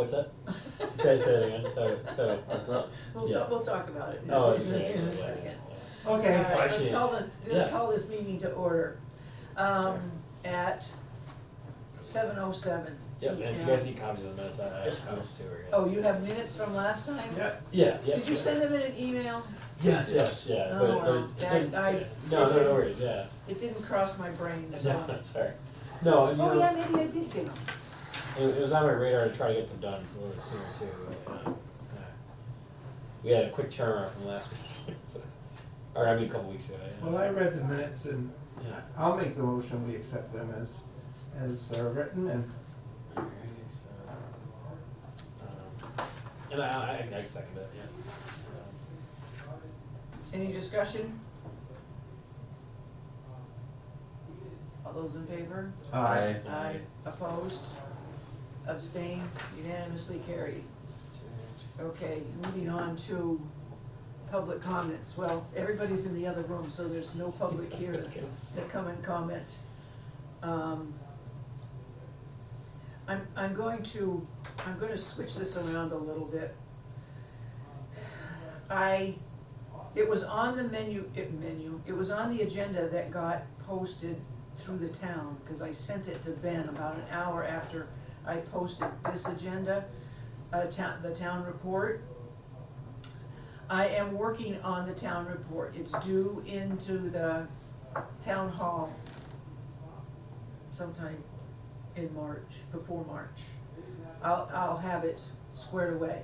what's that? Say it again, so. What's up? We'll talk about it Oh, in okay, a actually, second. yeah. Okay. All right, Actually, let's call this meeting to order, at 7:07. Yep, and if you guys need copies of the minutes, I have copies too, or, yeah. Oh, you have minutes from last time? Yeah, Yeah, yeah. Did you send them in an email? Yes, yeah, Oh, but well, it that- didn't, I- yeah. No worries, yeah. It didn't cross my brain, so. No, sorry. No, you Oh, know, yeah, maybe I did get them. it was on my radar to try to get them done a little bit sooner too, but, we had a quick turnaround from last week, so, or I mean, a couple weeks ago, yeah. well, I read the minutes and Yeah. I'll make the motion, we accept them as written and, Alrighty, so, and I second it, yeah. Any discussion? All those in favor? Aye. Aye. Opposed? Abstained? Unanimously carried. Okay, moving on to public comments. Well, everybody's in the other room, so there's no public here to come and comment. I'm going to switch this around a little bit. It was on the it was on the agenda that got posted through the town, because I sent it to Ben about an hour after I posted this agenda, the town report. I am working on the town report. It's due into the town hall sometime in March, before March. I'll have it squared away.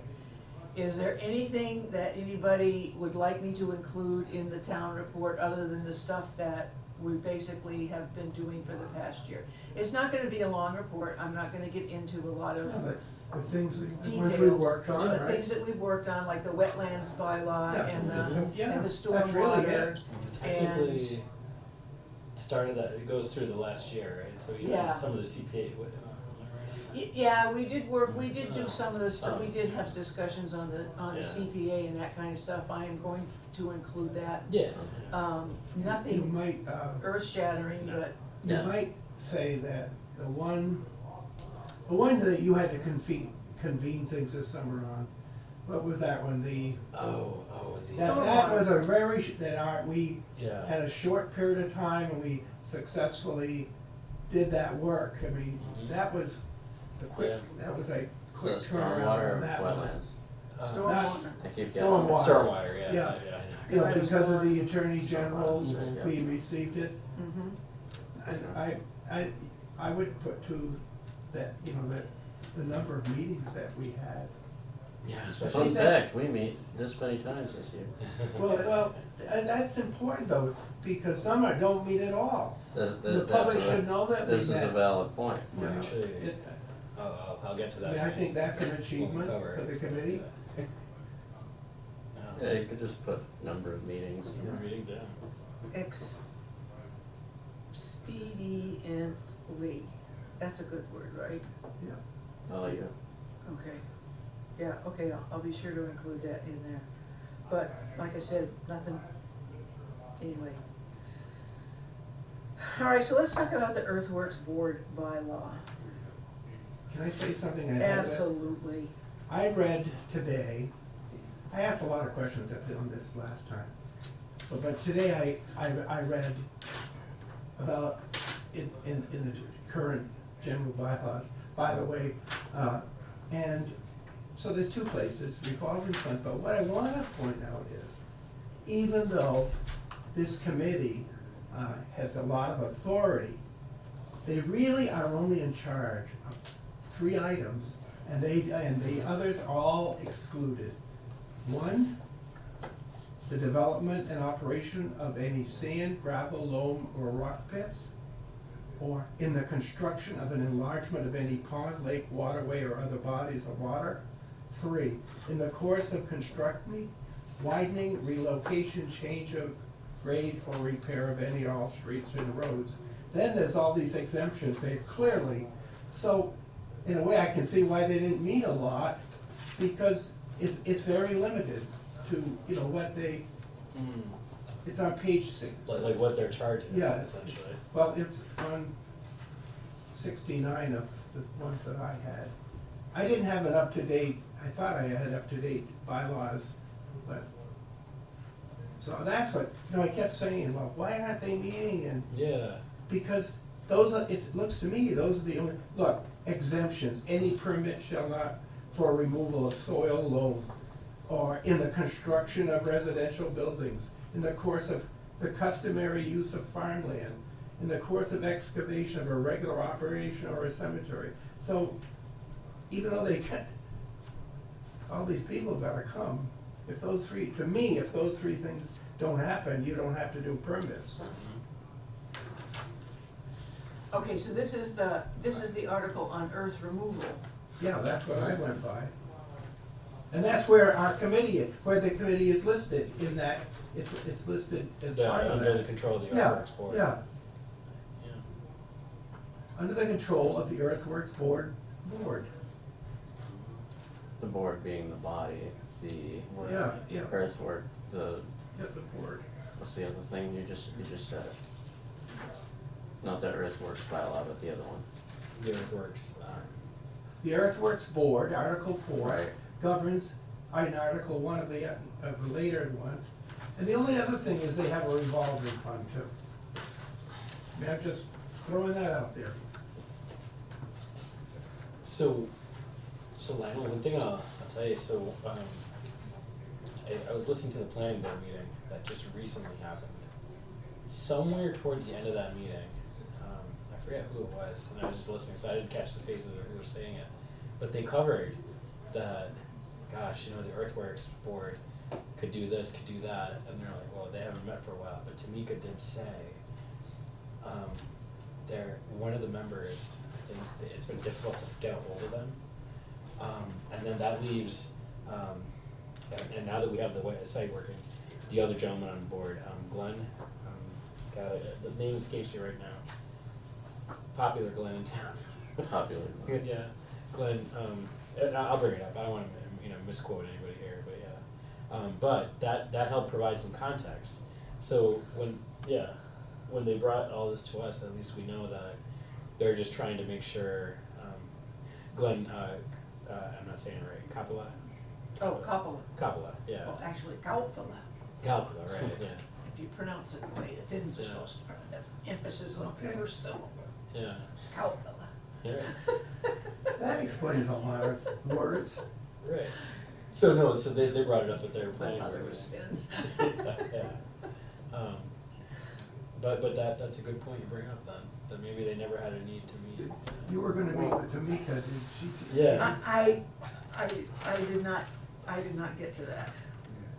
Is there anything that anybody would like me to include in the town report other than the stuff that we basically have been doing for the past year? It's not gonna be a long report. I'm not gonna get into a lot of yeah, but the things, the ones we details. worked on, The right? things that we've worked on, like the wetlands bylaw Yeah, and yeah, the that's really stormwater. it. Technically, started that, it goes through the last year, right, so even Yeah. some of the CPA, what, Yeah, we did work, we did do some of the stuff, we did have discussions on the Yeah. CPA and that kind of stuff. I am going to include that. yeah. You Nothing might, earth shattering, No. but you Yeah. might say that the one that you had to convene things this summer on, what was that one, the, Oh, that was a very, we yeah. had a short period of time and we successfully did that work. I mean, Mhm. that was a quick, Yeah. that was a Is quick that turnaround stormwater on or that one. wetlands? stormwater. I keep getting. Stormwater. Stormwater, yeah, Yeah. yeah. You know, Right, it was because of going- the Attorney General, Mhm. we received it. Mm-hmm. And I would put to that, you know, that the number of meetings that we had. Yeah, I especially. think Fun that's- fact, we meet this many times this year. Well, and that's important though, because some don't meet at all. This- The that's public a- should know that we met. This is a valid point. You know, Actually, it- I'll get to I that. mean, I think that's an when we achievement cover for it. the committee. Yeah, you could just put number of meetings. Number of meetings, yeah. Expediently. That's a good word, right? Yeah. Oh, yeah. Okay. Yeah, okay, I'll be sure to include that in there. But, like I said, nothing, anyway. All right, so let's talk about the Earthworks Board bylaw. Can I say something? I had that? Absolutely. I read today, I asked a lot of questions on this last time. But today I read about in the current general bylaws, by the way, and so there's two places, revolving fund, but what I wanna point out is, even though this committee has a lot of authority, they really are only in charge of 3 items, and the others are all excluded. One, the development and operation of any sand, gravel, loam, or rock pits, or in the construction of an enlargement of any pond, lake, waterway, or other bodies of water. 3, in the course of constructing, widening, relocation, change of grade, or repair of any or all streets and roads. Then there's all these exemptions, they clearly, so in a way I can see why they didn't mean a lot, because it's very limited to, you know, what they, it's on page 6. Like what their charge is, Yeah. essentially. Well, it's on 69 of the ones that I had. I didn't have an up-to-date, I thought I had up-to-date bylaws, but, so that's what, I kept saying, well, why aren't they meeting? And Yeah. because those are, it looks to me, those are the only, look, exemptions, any permit shall not, for removal of soil, loam, or in the construction of residential buildings, in the course of the customary use of farmland, in the course of excavation of a regular operation or a cemetery. So, even though they get, all these people gotta come, if those three, to me, if those three things don't happen, you don't have to do permits. Okay, so this is the article on earth removal. Yeah, that's what I went by. And that's where our committee, where the committee is listed, in that, it's listed as Yeah, part of under the that. control of the Yeah, Earthworks Board. yeah, Yeah. under the control of the Earthworks Board. The board being the body, the Yeah, yeah, earthwork, the, yeah, the board. what's the other thing you just said? Not the earthworks bylaw, but the other one. The Earthworks, The Earthworks Board, Article 4, Right. governs, in Article 1 of the later one. And the only other thing is they have a revolving fund too. I mean, I'm just throwing that out there. So Lionel, one thing I'll tell you, so, I was listening to the planning board meeting that just recently happened. Somewhere towards the end of that meeting, I forget who it was, and I was just listening, so I didn't catch the faces of who were saying it. But they covered that, gosh, the Earthworks Board could do this, could do that, and they're like, well, they haven't met for a while, but Tamika did say, one of the members, I think it's been difficult to get a hold of them. And then that leaves, and now that we have the site working, the other gentleman on board, Glenn, the name escapes me right now. Popular Glenn in town. Popular. Yeah, Glenn, I'll bring it up, I don't wanna, misquote anybody here, but yeah. But that helped provide some context. So when they brought all this to us, at least we know that they're just trying to make sure, Glenn, I'm not saying it right, Coppola? Oh, Coppola. Coppola, yeah. Well, actually, Coppola. Coppola, right, yeah, If you pronounce it the way the Finns are Yeah. supposed to pronounce it, emphasis on the Okay. first syllable. yeah. Coppola. Yeah, That explains a lot of words. right. So they brought it up at their My planning mother board was meeting. Finn. Yeah. But that's a good point you bring up then, that maybe they never had a need to meet. You were gonna meet with Tamika, did she? Yeah. I did not get to that.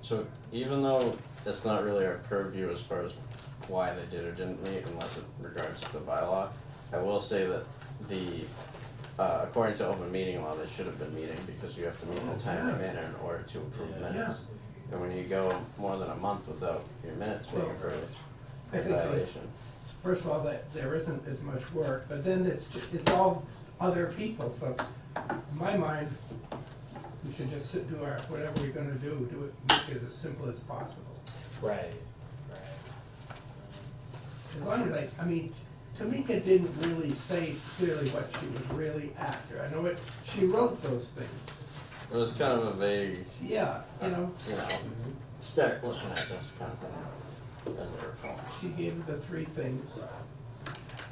So even though it's not really our purview as far as why they did or didn't meet unless it regards to the bylaw, I will say that according to open meeting law, they should have been meeting because you have to meet in a timely manner in order to approve Yeah. minutes. And when you go more than a month without your minutes being Well, approved, I it's a think that- violation. First of all, that there isn't as much work, but then it's all other people, so in my mind, we should just do whatever we're gonna do it, make it as simple as possible. Right. As long as Tamika didn't really say clearly what she was really after. I know she wrote those things. It was kind of a vague, Yeah, start looking at this kind of thing, as I recall. she gave the three things.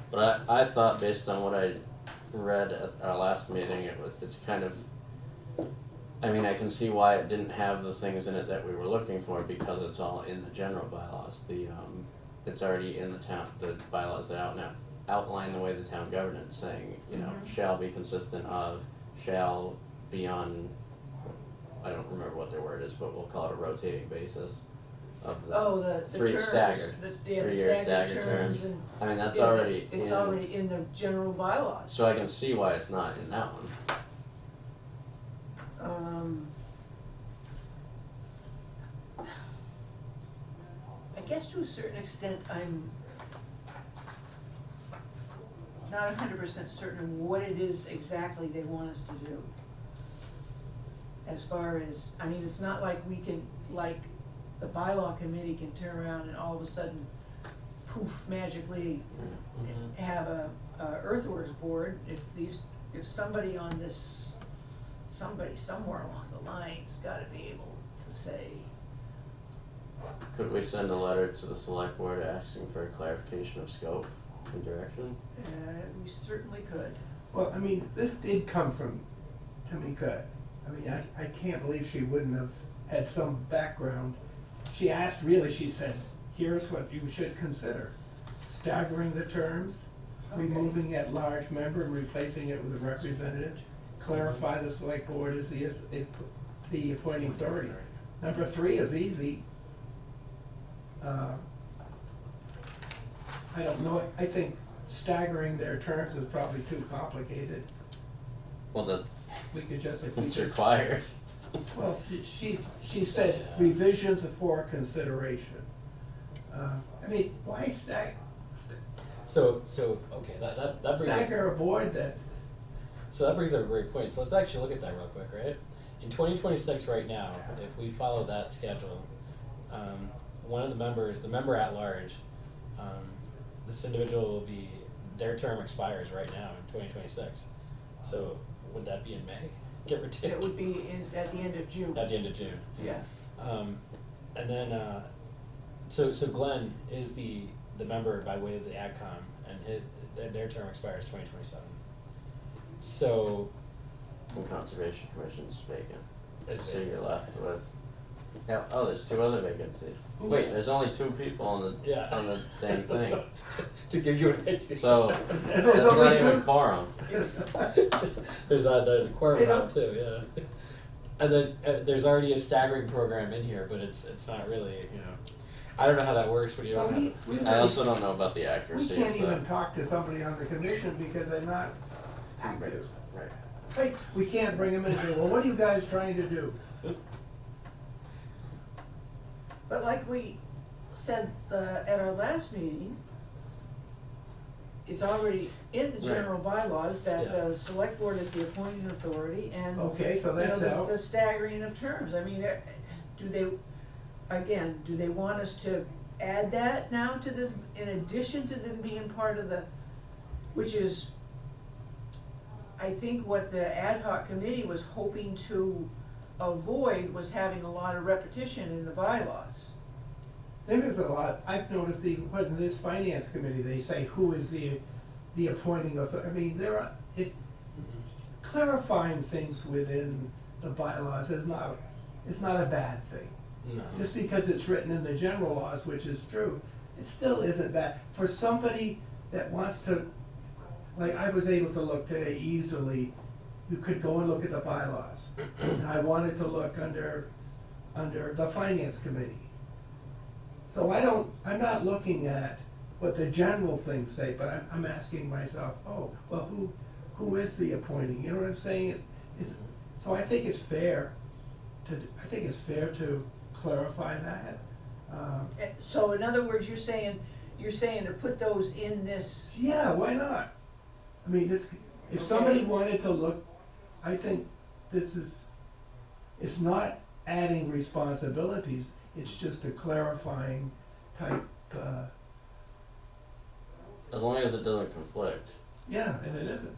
But I thought based on what I read at our last meeting, it's kind of, I can see why it didn't have the things in it that we were looking for because it's all in the general bylaws. It's already in the town, the bylaws that outline the way the town governance saying, shall be consistent of, shall be on, I don't remember what their word is, but we'll call it a rotating basis of Oh, the three terms, staggered, the 3-year staggered staggered terms terms. and. That's yeah, already It's already in the general bylaws. So I can see why it's not in that one. I guess to a certain extent, I'm not 100% certain what it is exactly they want us to do. As far as, it's not like we can, like, the bylaw committee can turn around and all of a sudden, poof, magically Mhm. have a earthworks board. If somebody on this somebody somewhere along the line has gotta be able to say, Could we send a letter to the select board asking for a clarification of scope and direction? we certainly could. Well, I mean, this did come from Tamika. I mean, I can't believe she wouldn't have had some background. She asked, really, she said, here's what you should consider. Staggering the terms, removing at-large member and replacing it with a representative. Clarify the select board as the appointing authority. Number 3 is easy. I don't know, I think staggering their terms is probably too complicated. Well, that, We could just, if we it's just, required. well, she said revisions for consideration. I mean, why So, okay, that brings up, stagger a board that, so that brings up a great point. So let's actually look at that real quick, right? In 2026 right now, if we follow that schedule, one of the members, the member at large, this individual will be, their term expires right now in 2026. So would that be in May, give or take? It would be at the end of June. At the end of June. Yeah. And then, so Glenn is the member by way of the AdCom, and their term expires 2027. So, And Conservation Commission's vacant. It's So vacant. you're left with, yeah, oh, there's 2 other vacancies. Wait, there's only 2 people on the, Yeah. on the dang thing. to give you an idea. So, There's that's only not even 2? quorum. there's a quorum They problem don't- too, yeah. And then there's already a staggering program in here, but it's not really, you know, I don't know how that works when you so don't have. we I also don't know about the we accuracy can't of the. even talk to somebody on the commission because they're not active. Right. Hey, we can't bring them in and say, well, what are you guys trying to do? But like we said at our last meeting, it's already in the Right. general bylaws that Yeah. the select board is the appointing authority and Okay, so you know, that's out. the staggering of terms. I mean, do they want us to add that now to this, in addition to them being part of the, which is, I think what the ad hoc committee was hoping to avoid was having a lot of repetition in the bylaws. There is a lot, I've noticed even in this finance committee, they say who is the appointing authority. I mean, it's clarifying things within the bylaws is not a bad thing. No. Just because it's written in the general laws, which is true, it still isn't bad. For somebody that wants to, like I was able to look today easily, you could go and look at the bylaws. And I wanted to look under the finance committee. So I'm not looking at what the general things say, but I'm asking myself, oh, well, who is the appointing? You know what I'm saying? So I think it's fair to clarify that. So in other words, you're saying to put those in this, Yeah, why not? I mean, if somebody wanted to look, I think it's not adding responsibilities, it's just a clarifying type, As long as it doesn't conflict, yeah, and it isn't.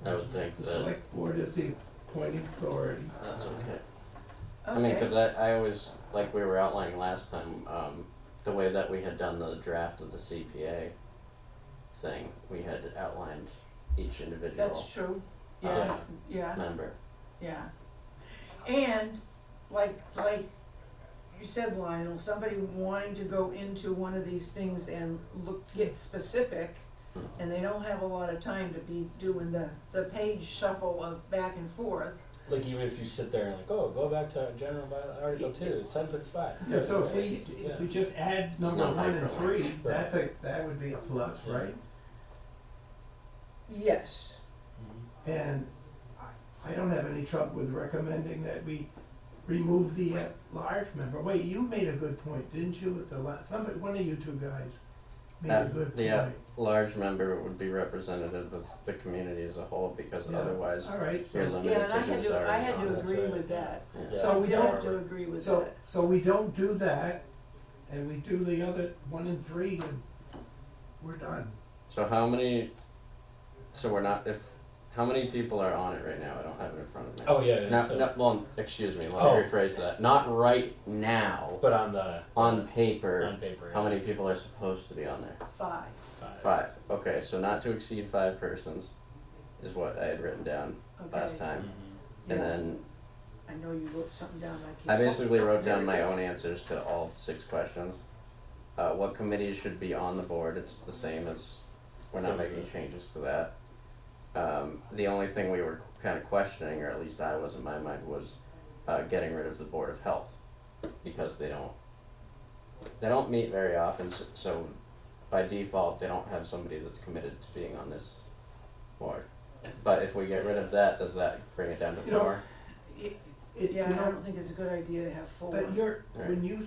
I would think The that select board is the appointing authority. that's okay. I mean, cause I always, like we were outlining last time, the way that we had done the draft of the CPA thing, we had outlined each individual that's true, yeah, yeah. member. Yeah. And like you said, Lionel, somebody wanting to go into one of these things and get specific, and they don't have a lot of time to be doing the page shuffle of back and forth. Like even if you sit there and like, oh, go back to general bylaw article 2, sentence 5. Yeah, so if we just add number not 1 and hyperlink. 3, that would be a plus, right? Yes. And I don't have any trouble with recommending that we remove the large member. Wait, you made a good point, didn't you, at the last, one of you 2 guys made a good The point. large member would be representative of the community as a whole, because Yeah. otherwise All right, you're so, limited Yeah, and to who's already I had on to it. That's agree right. with that. Yeah. So we I don't- have to agree with so, that. so we don't do that, and we do the other 1 and 3, and we're done. So how many, so we're not, how many people are on it right now? I don't have it in front of me. Oh, yeah, No, so- no, well, excuse me, let me Oh. rephrase that. Not right now, But on the on paper, on paper, how many people are supposed to be on there? 5. Five. Okay, so not to exceed 5 persons is what I had written down last Okay. time. Mhm. And Yeah. then I know you wrote something down, I I can't. basically wrote There down it my is. own answers to all 6 questions. What committees should be on the board? It's the same as, we're not Same as making that. changes to that. The only thing we were kind of questioning, or at least I was in my mind, was getting rid of the Board of Health, because they don't meet very often, so by default, they don't have somebody that's committed to being on this board. But if we get rid of that, does that bring it down to You know, 4? Yeah, I don't think it's a good idea to have 4. But you're, Right. when you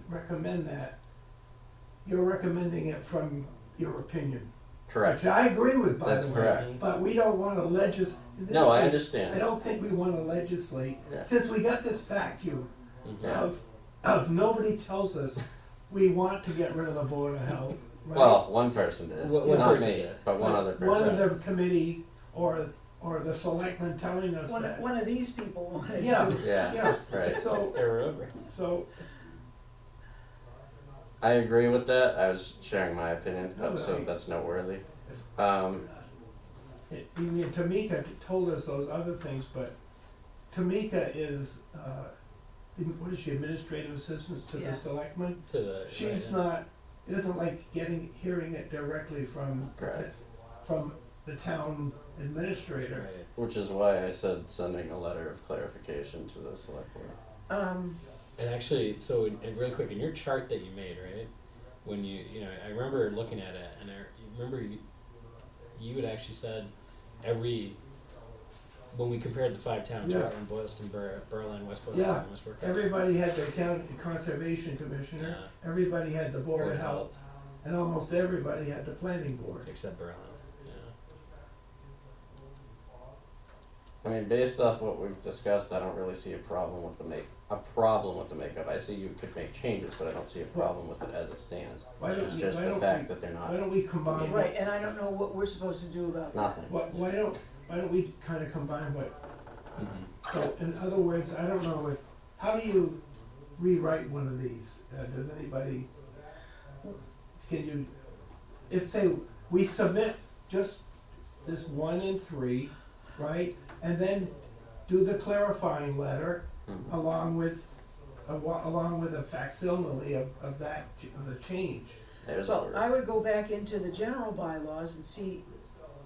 recommend that, you're recommending it from your opinion. Correct. Which I agree with, by That's the way. correct. But we don't wanna in this No, I case, understand. I don't think we wanna legislate, Yeah. since we got this vacuum Yeah. of nobody tells us we want to get rid of the Board of Health, right? Well, one person did, One not person me, did. but one other person. One of the committee or the selectmen telling us that. One of these people wanted Yeah. to. Yeah, right. So, I remember. I agree with that. I was sharing my opinion, No, so I- that's noteworthy. Tamika told us those other things, but Tamika is, what is she, administrative assistant to Yeah. the selectmen? To the She's right, not, it isn't like hearing it directly from, Correct. from the town administrator. right. Which is why I said sending a letter of clarification to the select board. And actually, so really quick, in your chart that you made, right, when I remember looking at it, and you had actually said when we compared the 5 towns, Yeah. Rutland, Boylston, Berlin, West Boylston, Yeah. and West Burke. Everybody had the county conservation commissioner, Yeah. everybody had the board of health, and almost everybody had the planning board. Except Berlin, yeah. I mean, based off what we've discussed, I don't really see a problem with the makeup. I see you could make changes, but I don't see a problem with it as it stands. Why don't It's we- just why the don't fact we- that they're Why not don't we combine? Right, and I don't know what we're supposed to do about that. nothing. Why don't we kinda combine what, Mm-hmm. so in other words, I don't know how do you rewrite one of these? Does anybody, can you, if say, we submit just this 1 and 3, right? And then do the clarifying letter Mhm. along with a facsimile of the change. There's Well, a I would go back into the general bylaws and see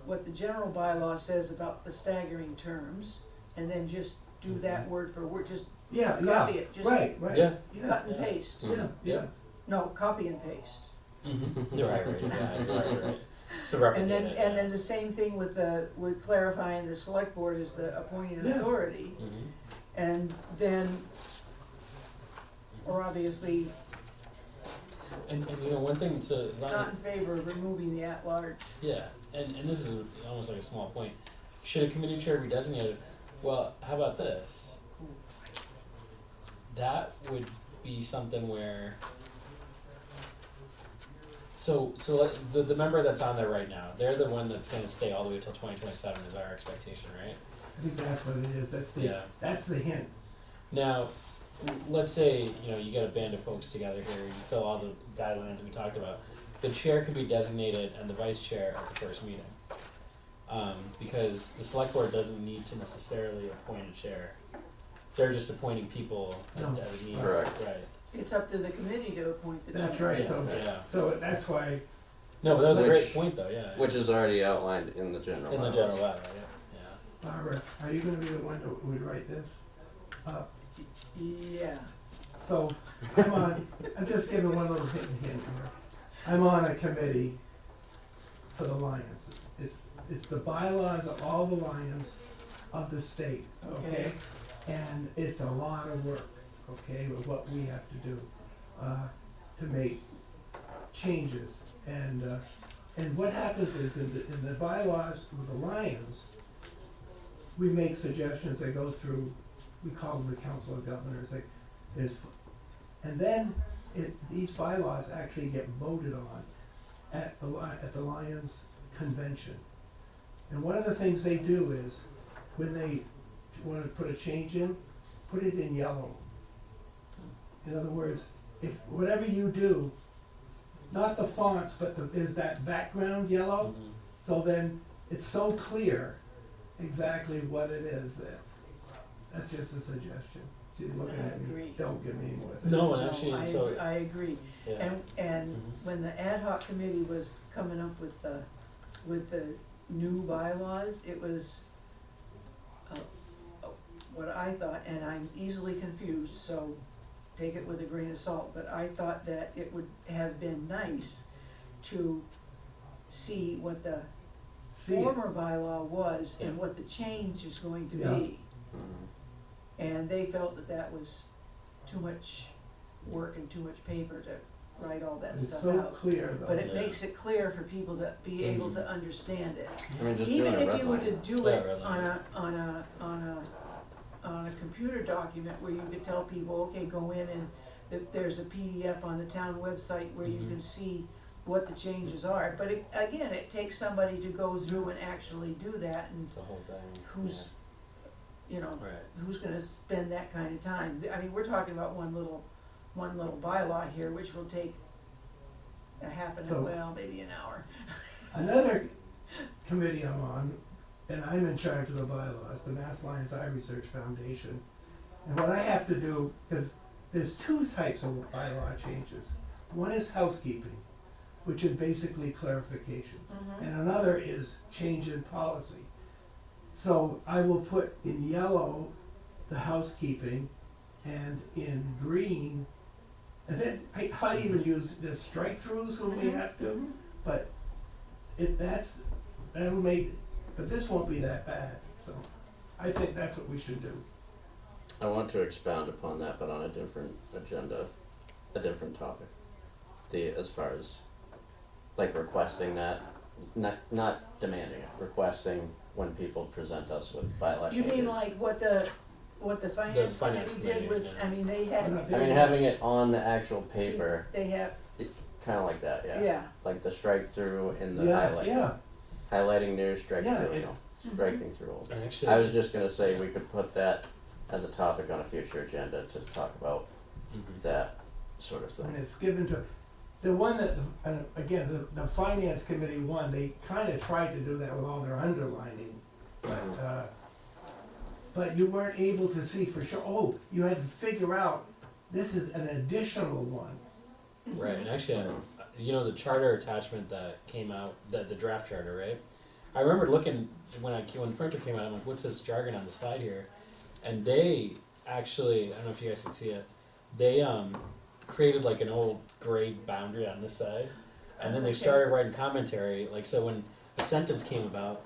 what the general bylaw says about the staggering terms, and then just do that word for word, just Yeah, copy yeah, it, just right, Yeah. cut and Yeah. paste. Yeah, yeah. No, copy and paste. Right, yeah, right. So And replicate then, it. and then the same thing with clarifying the select board as the appointing Yeah. authority. Mhm. And then, or obviously, And one thing to not in favor of removing the at-large. yeah, and this is almost like a small point. Should a committee chair be designated? Well, how about this? That would be something where. So like the member that's on there right now, they're the one that's going to stay all the way until 2027 is our expectation, right? I think that's what it is, Yeah. that's the hint. Now, let's say, you get a band of folks together here, you fill all the guidelines we talked about. The chair could be designated and the vice chair at the first meeting. Because the select board doesn't need to necessarily appoint a chair. They're just appointing people No. that need. Correct. Right. It's up to the committee to appoint the chair. That's right, Yeah. so that's why, No, but that was a Which- great point though, yeah. which is already outlined in the general. in the bylaws. general bylaw, yeah. Barbara, are you gonna be the one that would write this? Yeah. So, I'm just giving one little hint here. I'm on a committee for the Lions. It's the bylaws of all the Lions of the state, okay? And it's a lot of work, okay, with what we have to do, to make changes. And what happens is in the bylaws with the Lions, we make suggestions that go through, we call them the Council of Governors, and then these bylaws actually get voted on at the Lions Convention. And one of the things they do is, when they wanna put a change in, put it in yellow. In other words, if, whatever you do, not the fonts, but there's that background yellow, Mhm. so then it's so clear exactly what it is there. That's just a suggestion. She's looking I at me, agree. don't give me more. No, and No, actually, I so, agree- I agree. yeah. And Mhm. when the ad hoc committee was coming up with the new bylaws, it was, what I thought, and I'm easily confused, so take it with a grain of salt, but I thought that it would have been nice to see what the See it. former bylaw was and Yeah. what the change is going to Yeah. be. Mhm. And they felt that that was too much work and too much paper to write all that It's stuff so out. clear though. But it Yeah. makes it clear for people to be able to Mhm. understand it. I mean, just Even doing a if red you were to line. do Yeah, it red line. on a computer document where you could tell people, okay, go in and there's a PDF on the town website where you Mhm. can see what the changes are. But again, it takes somebody to go through and actually do that, and It's the whole thing. who's, you know, Yeah. Right. who's gonna spend that kind of time? I mean, we're talking about one little bylaw here, which will take a half an hour, So- well, maybe an hour. Another committee I'm on, and I'm in charge of the bylaws, the Mass Lions Eye Research Foundation. And what I have to do, is there's two types of bylaw changes. One is housekeeping, which is basically clarifications. Mhm. And another is change in policy. So I will put in yellow the housekeeping and in green, and then I even use the strike-throughs when we Mhm. have to. Mhm. But that'll make, but this won't be that bad, so I think that's what we should do. I want to expound upon that, but on a different agenda, a different topic. As far as, like requesting that, not demanding it, requesting when people present us with bylaw You changes. mean like what the finance finance committee did committee, with, yeah. I mean, they I'm had, not I there mean, yet. having it on the actual see, paper, they have, kinda like that, yeah. yeah. Like the strike through and the Yeah, highlight. yeah, Highlighting new, strike Yeah, through, you it- know, Mhm. striking through old. And actually, I was just gonna say we could put that as a topic on a future agenda to talk about Mhm. that sort of when thing. it's given to, the one that, and again, the finance committee one, they kinda tried to do that with all their underlining, but you weren't able to see for sure, oh, you had to figure out, this is an additional one. Right, and actually, you know, the charter attachment that came out, the draft charter, right? I remember looking when the printer came out. I'm like, "What's this jargon on the side here?" And they actually, I don't know if you guys can see it. They created like an old gray boundary on this side, and then they Okay. started writing commentary. Like, so when a sentence came about,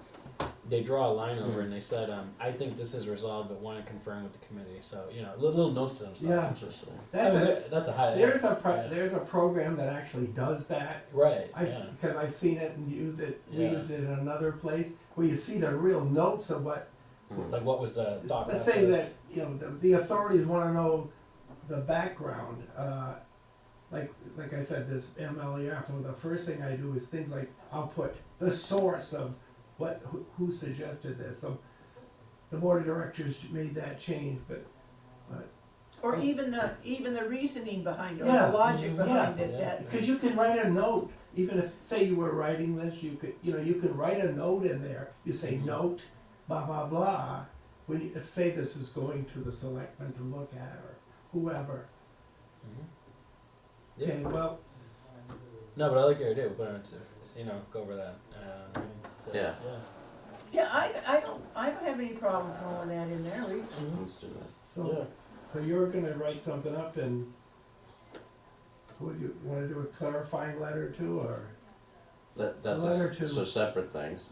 they draw a line over Mhm. and they said, "I think this is resolved, but want to confirm with the committee." So you know, little notes to themselves. Yeah. Interesting. That's That's a high. there's a yeah. there's a program that actually does that. Right. Because I've seen it and used it, we Yeah. used it in another place, where you see the real notes of what, Mhm. Like, what was the thought let's process? say that, you know, the authorities wanna know the background, like I said, this MLEF, well, the first thing I do is things like, I'll put the source of who suggested this, so the board of directors made that change, but Or even the reasoning behind it, or Yeah. the logic Mhm. behind Yeah. it, that, because you can write a note, even if, say you were writing this, you could write a note in there, you say, Mhm. note, blah, blah, blah, when you, if, say this is going to the selectmen to look at, or whoever. Mhm. Yeah. Okay, well, No, but I like your idea. We're going to, go over that. So, Yeah. yeah, I don't have any problem throwing that in there, Let's do that. so, so you're gonna write something up and, what do you wanna do, a clarifying letter too, or? That's One or two. so separate things.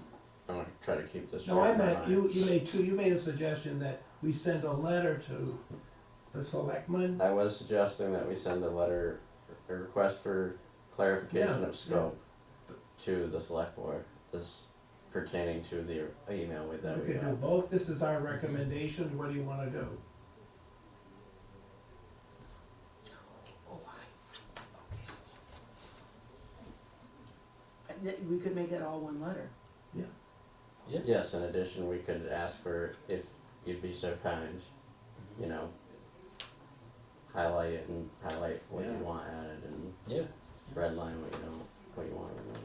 I'm gonna try to keep this. No, straight I in my meant, mind. you made a suggestion that we send a letter to the selectmen. I was suggesting that we send a letter, a request for clarification Yeah, of scope to the select board as pertaining to the email that We we could do got. both, this is our recommendation, what do you wanna do? we could make that all one letter. Yeah. yes, in addition, we could ask for, if you'd be so kind, you know, highlight what Yeah. you want added and Yeah. redline what you want removed.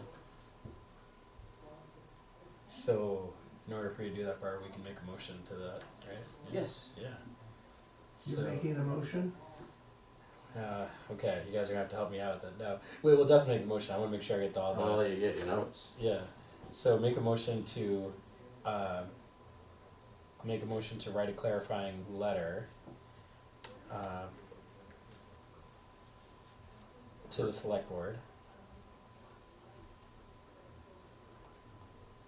So, in order for you to do that, Barb, we can make a motion to that, right? Yeah. Yes. Yeah. You're So, making the motion? okay, you guys are gonna have to help me out with that. No, we'll definitely make the motion. I wanna make sure I get all the. Well, you get your notes. Yeah. So make a motion to write a clarifying letter to the select board.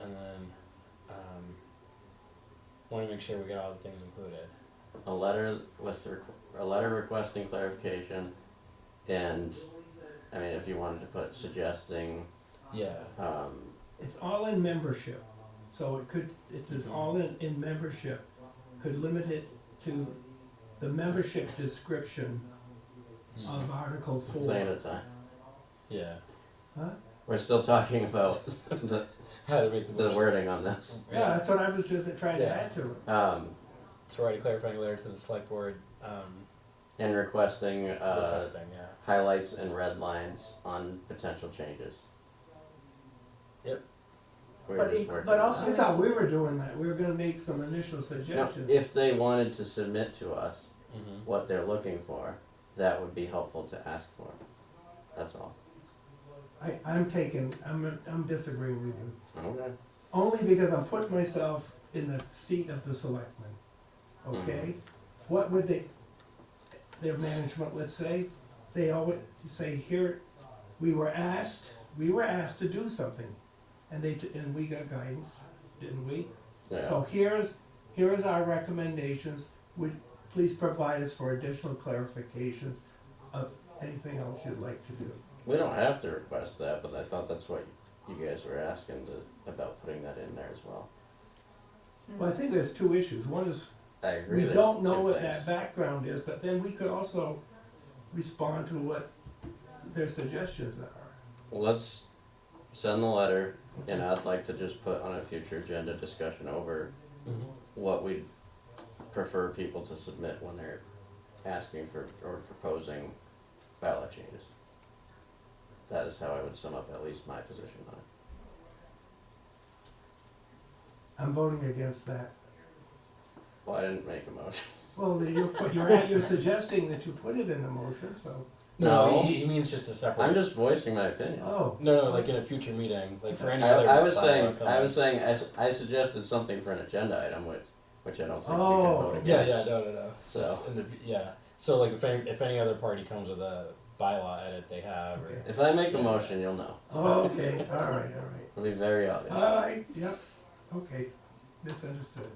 And then want to make sure we get all the things included. A letter requesting clarification, and, I mean, if you wanted to put suggesting, Yeah. It's all in membership, so it says all in membership, could limit it to the membership description of Article thing 4. at a time. Yeah. Huh? We're still talking about the How to make the motion. wording on this. Yeah, that's what I was just trying to Yeah. add to it. So write a clarifying letter to the select board And requesting requesting, yeah. highlights and red lines on potential changes. Yep. We're But just it- working but on also- I thought we were doing that, we were gonna make some initial that. No, suggestions. if they wanted to submit to us Mm-hmm. what they're looking for, that would be helpful to ask for. That's all. I'm disagreeing with you, Okay. only because I'm putting myself in the seat of the selectmen, okay? What would their management, let's say, they always say, here, we were asked to do something, and and we got guidance, didn't we? Yeah. So here's our recommendations, would, please provide us for additional clarifications of anything else you'd like to do. We don't have to request that, but I thought that's what you guys were asking about putting that in there as well. Well, I think there's two issues, one is, I agree. we that don't know two what things. that background is, but then we could also respond to what their suggestions are. Well, let's send the letter, and I'd like to just put on a future agenda discussion over Mm-hmm. what we'd prefer people to submit when they're asking for or proposing bylaw changes. That is how I would sum up at least my position on it. I'm voting against that. Well, I didn't make a motion. Well, you're suggesting that you put it in the motion, so, No, No. he means just a separate. I'm just voicing my opinion. oh. No, like in a future meeting, like for any other. I was bylaw saying, comment. I suggested something for an agenda item, which I don't think we Oh. can vote Yeah, against. no. So- Just in the yeah. So like if any other party comes with a bylaw edit they have, or Okay. If I make a motion, you'll know. Oh, okay, all right. It'll be very obvious. All right, yep, okay, misunderstood.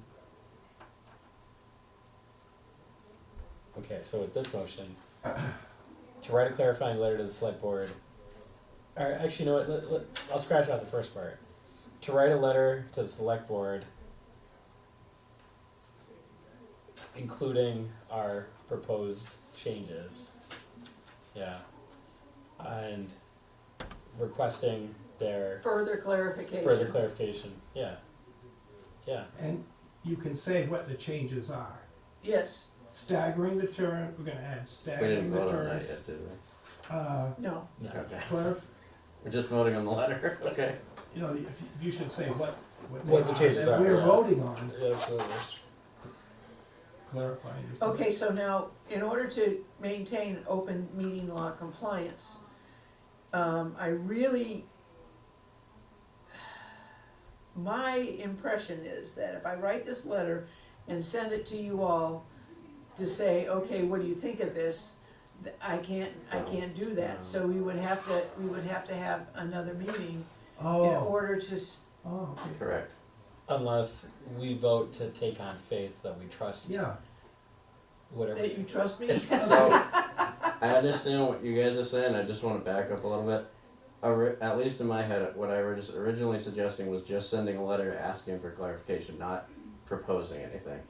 okay, so with this motion, to write a clarifying letter to the select board. Or actually, you know what? I'll scratch out the first part. To write a letter to the select board, including our proposed changes. Yeah. And requesting their Further clarification. further clarification. Yeah. Yeah. And you can say what the changes are. Yes, Staggering the term, we're gonna add We staggering didn't the vote on that terms. yet, did we? no, No. Okay. We're just voting on the letter, okay. You know, you should say what they What the are changes that are, we're yeah. voting on, Yeah, absolutely. clarifying. this. okay, so now, in order to maintain open meeting law compliance, I really, my impression is that if I write this letter and send it to you all to say, okay, what do you think of this? I can't do that, so we would have to have another meeting in Oh, order to, oh, okay, Correct. Unless we vote to take on faith that we trust yeah. whatever. that you trust me? So, I understand what you guys are saying, I just wanna back up a little bit. At least in my head, what I was originally suggesting was just sending a letter asking for clarification, not proposing anything.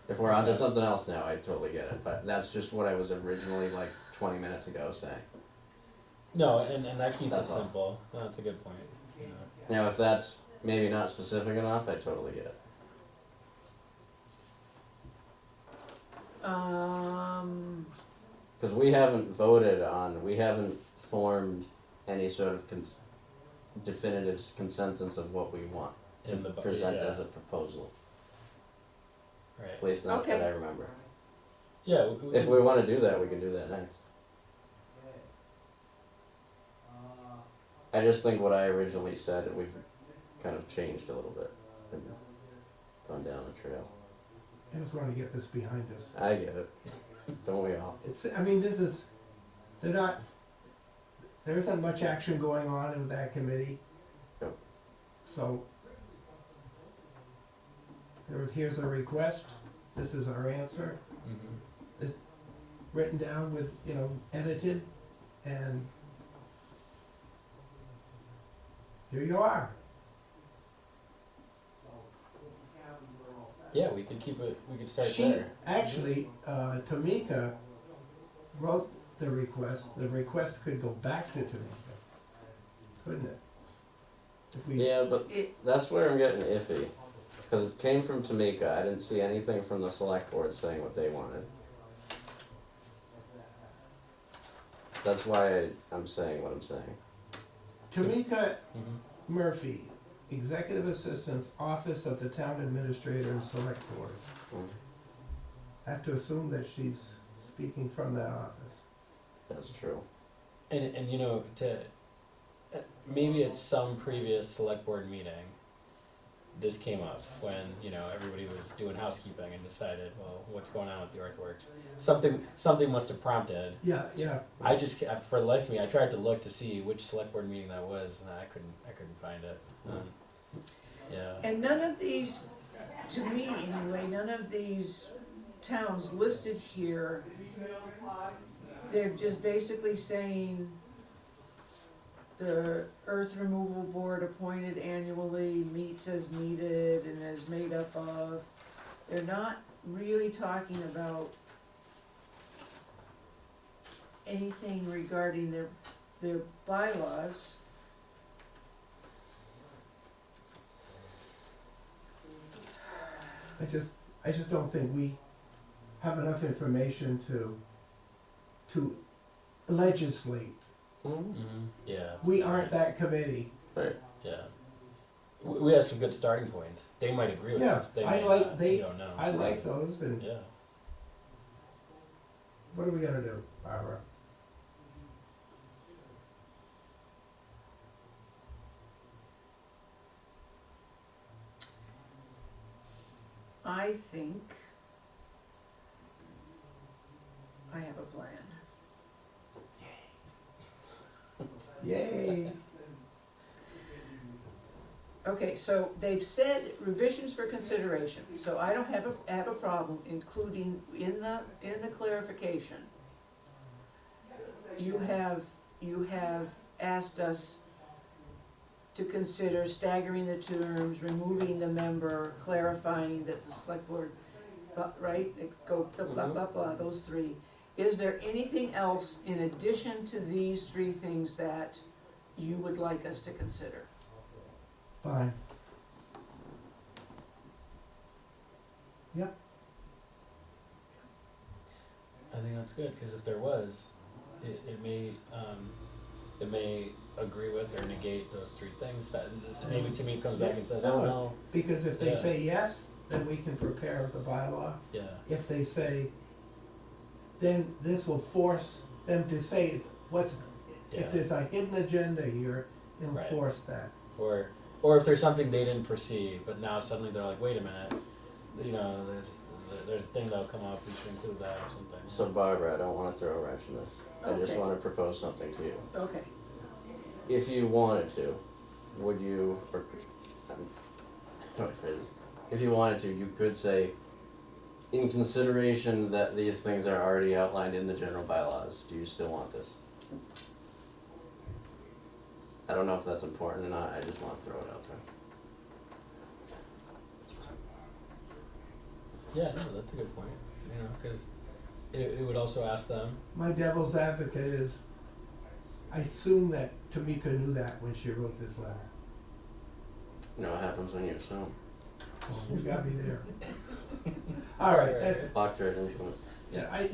If we're onto something else now, I totally get it, but that's just what I was originally like 20 minutes ago saying. No, and that keeps That's it all. simple. No, that's a good point. You know. Now, if that's maybe not specific enough, I totally get it. Cause we haven't formed any sort of definitive consensus of what we want to In the present yeah. as a proposal, Right. at least not Okay. that I remember. Yeah. If we wanna do that, we can do that next. I just think what I originally said, we've kind of changed a little bit and gone down the trail. I just wanna get this behind us. I get it. Don't we all? There isn't much action going on with that committee. Yep. So, here's a request, this is our answer, Mm-hmm. written down with, edited, and here you are. Yeah, we could keep it. We could start She, there. actually, Tamika wrote the request could go back to Tamika, couldn't it? If we, Yeah, but It, that's where I'm getting iffy. Cause it came from Tamika, I didn't see anything from the select board saying what they wanted. That's why I'm saying what I'm saying. Tamika Mm-hmm. Murphy, Executive Assistant's Office of the Town Administrator and Select Board. Mm, I have to assume that she's speaking from that office. That's true. And maybe at some previous select board meeting, this came up when everybody was doing housekeeping and decided, well, what's going on with the earthworks? Something must have prompted. Yeah. I just for the life of me, I tried to look to see which select board meeting that was, and I couldn't find it. Yeah. and none of these, to me anyway, none of these towns listed here, they're just basically saying the earth removal board appointed annually, meets as needed and is made up of. They're not really talking about anything regarding their bylaws. I just don't think we have enough information to legislate. Mm, Mm-hmm. Yeah. We aren't that committee. right. Yeah. We have some good starting points. They might agree with Yeah, us. They I may like- not. they- We don't know. I like those, and Yeah. what are we gonna do, Barbara? I think I have a plan. Yay! Okay, so they've said revisions for consideration, so I don't have a problem including in the clarification. You have asked us to consider staggering the terms, removing the member, clarifying that the select board, right, it go blah, blah, blah, blah, those three. Is there anything else in addition to these three things that you would like us to consider? Fine. Yep, I think that's good because if there was, it may agree with or negate those three things. Maybe to me it comes back and says, oh no, because if they Yeah. say yes, then we can prepare the bylaw. yeah, If they say, then this will force them to say if yeah. there's a hidden agenda here, it'll Right. force that. Or if there's something they didn't foresee, but now suddenly they're like, wait a minute, there's a thing that'll come up. We should include that or something. So Barbara, I don't wanna throw a wrench in this. I just Okay. wanna propose something to you. Okay. If you wanted to, would you, or, how do I phrase this? If you wanted to, you could say, in consideration that these things are already outlined in the general bylaws, do you still want this? I don't know if that's important or not, I just wanna throw it out there. Yeah, no, that's a good point. Because it would also ask them. My devil's advocate is, I assume that Tamika knew that when she wrote this letter. You know what happens when you assume. Oh, you got me there. All right, that's, Walked right into it. yeah,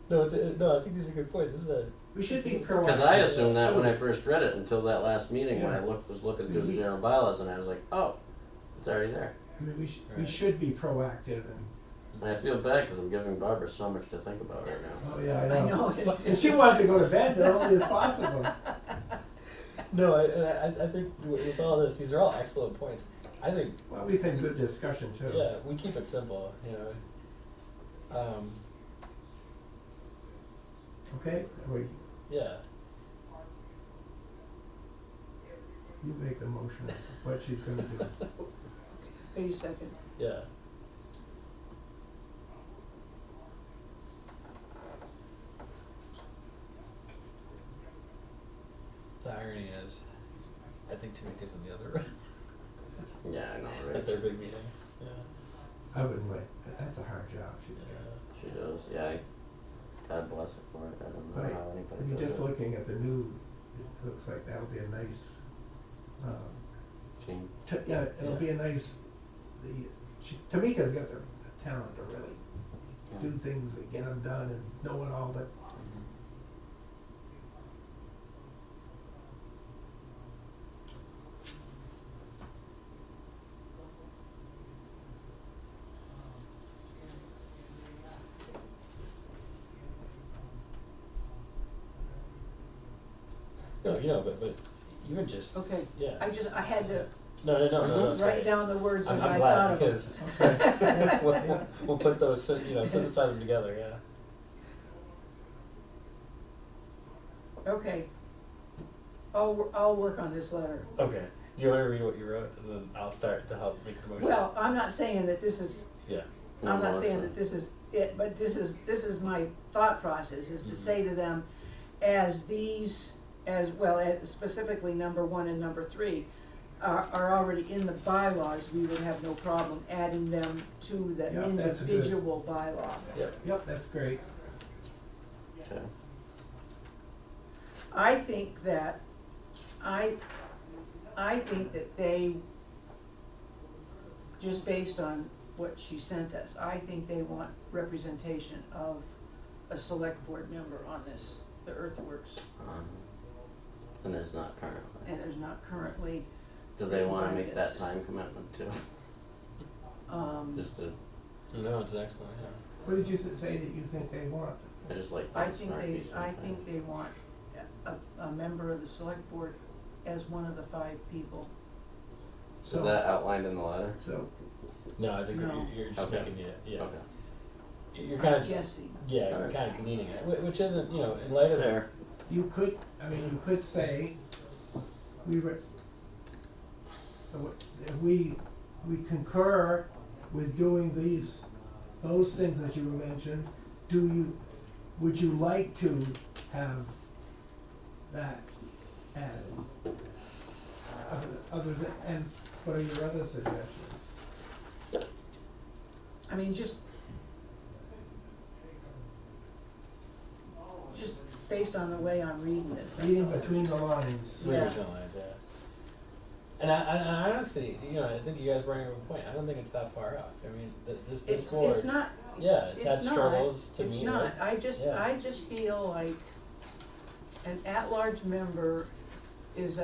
No, no, I think these are good points. This is a we should be proactive. Cause I assumed that when I first read it until that last meeting when I Yeah. was looking through the general bylaws and I was like, oh, it's already there. I mean, we Right. should be proactive and, And I feel bad cause I'm giving Barbara so much to think about right now. oh yeah, I I know. know It's like- it. And she wanted to go to bed early as possible. no. I think with all this, these are all excellent points. I think Well, we've had good discussion too. yeah, we keep it simple. You know. Okay, wait, Yeah. you make the motion of what she's gonna do. Wait a second. Yeah. The irony is, I think Tamika's in the other room Yeah, I know, at right? their big meeting. Yeah. I wouldn't wait, that's a hard job, she's got. She does, yeah. God bless her for it. I don't know Right. how anybody I mean, does just it. looking at the new, it looks like that'll be a nice, Team. yeah, it'll be a nice, Tamika's got the talent to really Yeah. do things and get them done and knowing all the, No, you know, but even just Okay, yeah. I had to No, that's write right. down the words I'm as I glad thought of them. because we'll put those synthesize them together. Yeah. Okay. I'll work on this letter. Okay. Do you want to read what you wrote, and then I'll start to help make the motion? Well, I'm not saying that this is, Yeah. No I'm not more, saying so. that this is it, but this is my thought process, is to Mhm. say to them, as these, as well, as specifically number 1 and number 3, are already in the bylaws, we would have no problem adding them to the Yeah, that's a good- individual bylaw. Yep. yep, that's great. Okay. I think that they, just based on what she sent us, I think they want representation of a select board member on this, the Earthworks, And there's not currently. and there's not currently, Do they wanna Right, make that yes. time commitment too? Just to, No, it's excellent. Yeah. What did you say that you think they want? I just like I that think snarky I think sometimes. they want a member of the select board as one of the 5 people. Is So- that outlined in the letter? So, No, I think No. you're just Okay. making it. Yeah. Okay. You're kind of just Guessing. yeah, you're Alright. kind of gleaning it, which isn't in light of Fair. you could, I mean, you could say, we concur with doing those things that you mentioned. Would you like to have that added? Other than, and what are your other suggestions? I mean, just based on the way I'm reading this, that's Reading all. between the lines. the Yeah. original lines. Yeah. And I honestly, I think you guys bring up a point. I don't think it's that far off. I mean, this board. It's not, Yeah, it's had it's not, struggles to it's meet not, with. I just feel like an at-large member is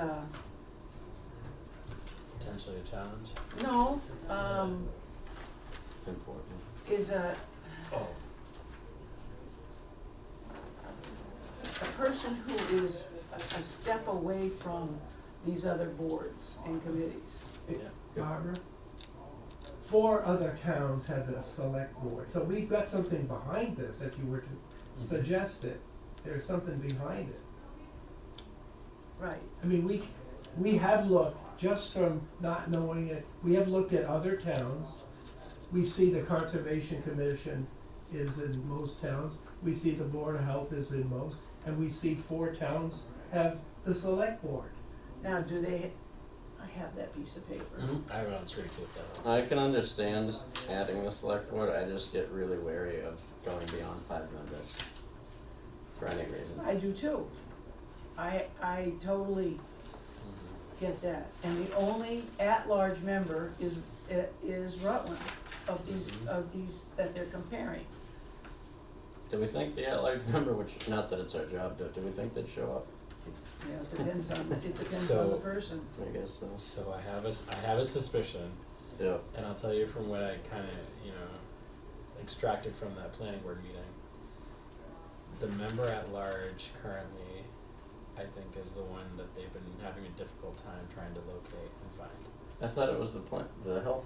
Potentially a challenge. no, It's important. is Oh. a person who is a step away from these other boards and committees. Yeah. Barbara? 4 other towns have a select board, so we've got something behind this, if you were to suggest it, there's something behind it. Right. I mean, we have looked, just from not knowing it, we have looked at other towns. We see the Conservation Commission is in most towns, we see the Board of Health is in most, and we see 4 towns have the select board. Now, do they, I have that piece of paper. I have it on straight to it though. I can understand adding the select board, I just get really wary of going beyond 5 members. For any reason. I do too. I totally, get that. And the only at-large member is Rutland of these that they're comparing. Do we think the at-large member, which, not that it's our job, do we think they'd show up? You know, it depends on the So- person. I guess so. So I have a suspicion, Yeah. and I'll tell you from what I kind of, extracted from that planning board meeting. The member at large currently, I think, is the one that they've been having a difficult time trying to locate and find. I thought it was the health.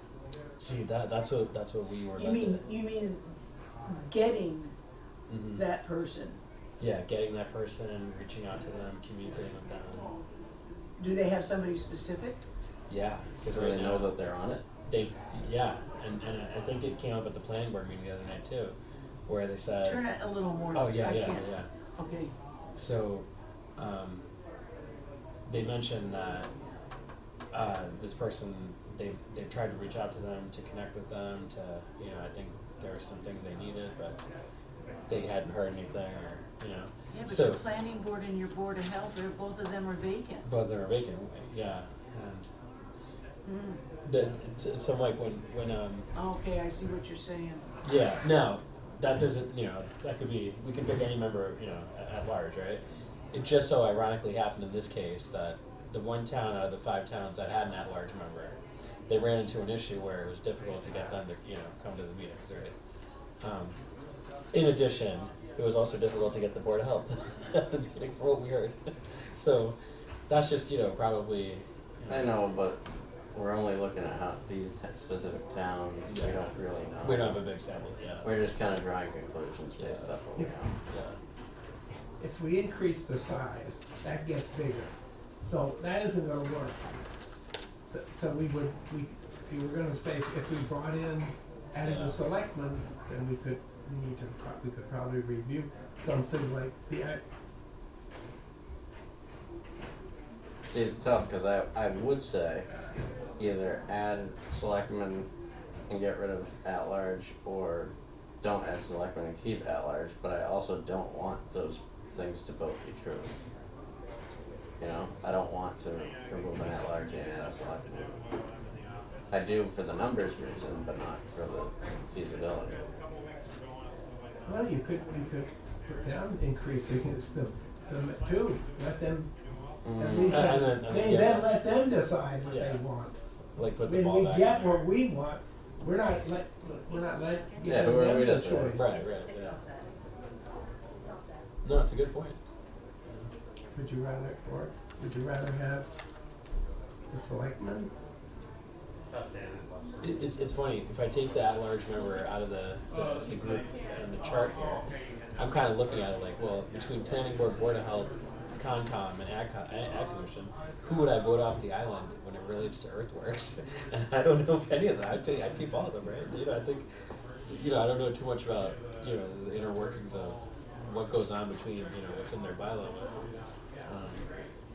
See, that's what we were. You mean getting Mhm. that person? Yeah, getting that person, reaching out to them, communicating with them. Do they have somebody specific? Yeah, because Do they know that they're on it? yeah, and I think it came up at the planning board meeting the other night too, where they said. Turn it a little more. Oh yeah, I yeah, can't. yeah. Okay. So, they mentioned that this person, they've tried to reach out to them, to connect with them, to, I think there were some things they needed, but they hadn't heard anything, or, Yeah, but So- your planning board and your board of health, both of them are vacant. both are vacant, yeah, and so Mike, when Okay, I see what you're saying. yeah, no, that doesn't, that could be, we can pick any member, at large, right? It just so ironically happened in this case that the one town out of the 5 towns that had an at-large member, they ran into an issue where it was difficult to get them to, come to the meetings, right? In addition, it was also difficult to get the Board of Health at the meeting for what we heard. So that's just, probably. I know, but we're only looking at how these specific towns, we Yeah. don't really know. We don't have a big sample, yeah. We're just kind of drawing conclusions based Yeah. off what we know. Yeah. If we increase the size, that gets bigger. So that isn't gonna work. So if you were gonna say, if we brought in, added Yeah. a selectman, then we could probably review something like See, it's tough, because I would say either add selectmen and get rid of at-large, or don't add selectmen and keep at-large, but I also don't want those things to both be true. I don't want to remove an at-large and add a selectman. I do for the numbers reason, but not for the feasibility. well, you could put down increasing the two, let them, at least, And then, then let them decide what Yeah. they want. Like put the When ball we back. get what we want, we're not Yeah, giving who are them we the to say? choice. Right, yeah. No, it's a good point. Would you rather have the selectmen? It's funny, if I take the at-large member out of the group and the chart here, I'm kind of looking at it like, well, between planning board, board of health, FinComm, and ag commission, who would I vote off the island when it relates to Earthworks? And I don't know if any of them. I'd keep all of them, right? I think, I don't know too much about, the inner workings of what goes on between, what's in their bylaw.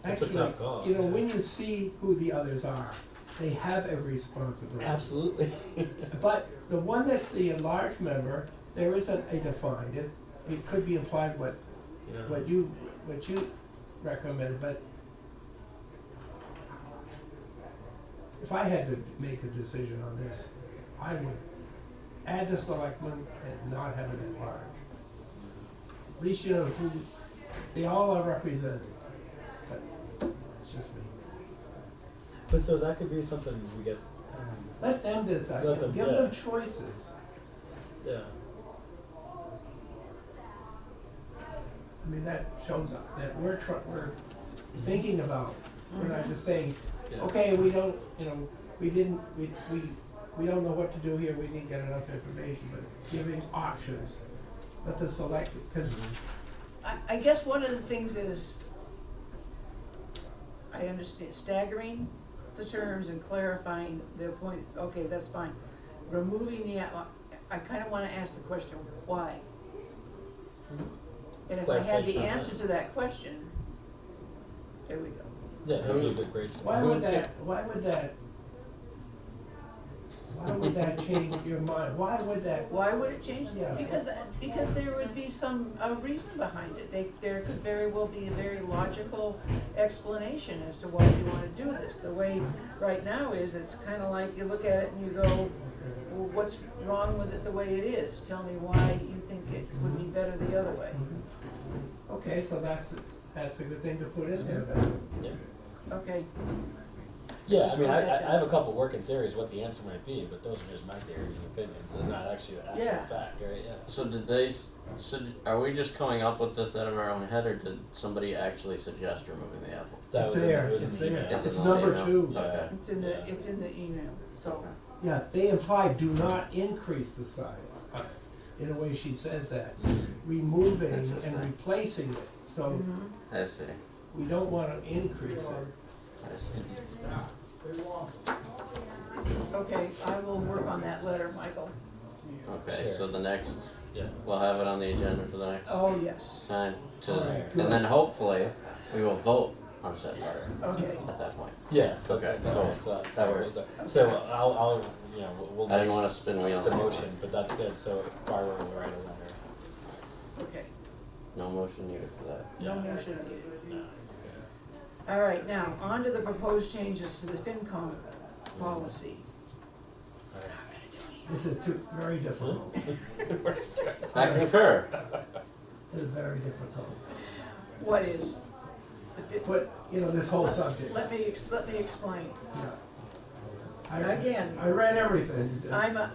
It's a tough call. When you see who the others are, they have a responsibility. Absolutely. But the one that's the enlarged member, there isn't a defined, it could be implied what you recommend, but if I had to make a decision on this, I would add the selectmen and not have it at large. At least you know who, they all are represented, but it's just me. But so that could be something we get. Let them decide, Let them, give yeah. them choices. Yeah. I mean, that shows that we're thinking about, we're not just saying, Yeah. okay, we don't, we don't know what to do here, we didn't get enough information, but giving options. Let the select, because I guess one of the things is, I understand, staggering the terms and clarifying the point, okay, that's fine. Removing I kind of want to ask the question, why? And if I had the Clarification on answer that. to that question, there we go. Yeah, that would be a good grade. why would that Why would that change your mind? Why would that? Why would it change? Yeah. Because there would be some, reason behind it. There could very well be a very logical explanation as to why you wanna do this. The way right now is, it's kinda like you look at it and you go, well, what's wrong with it the way it is? Tell me why you think it would be better the other way. Okay, so that's a good thing to put in there then. Yeah. Okay, Yeah, I Just mean, write I that down. have a couple working theories what the answer might be, but those are just my theories and opinions, it's not actually an actual Yeah. fact, right, yeah. So are we just coming up with this out of our own head, or did somebody actually suggest removing the apple? That It's was in, there, it was in it's the email. there. It's It's in the number email? 2. Okay. it's in the email, so, Yeah, they imply do not increase the size. In a way, she says that, removing and Interesting. replacing it. So mhm. I see, we don't want to increase it. I see. Okay, I will work on that letter, Michael. Okay, Sure. so the next, Yeah, we'll have it on the agenda for the next Oh, yes, time, Alright, and then hopefully, we will vote on said letter okay. at that point. yes, Okay, that cool. works, That works. So I'll, you know, we'll I didn't mix wanna spin wheels. the motion, but that's good, so Barbara will write a letter. Okay, No motion needed for that. no Yeah. motion needed. No. All right, now, on to the proposed changes to the FinCom policy. Alright. This is very difficult. I concur. This is very difficult. What is? But, this whole subject. Let me explain. Yeah. Again. I read everything. I'm a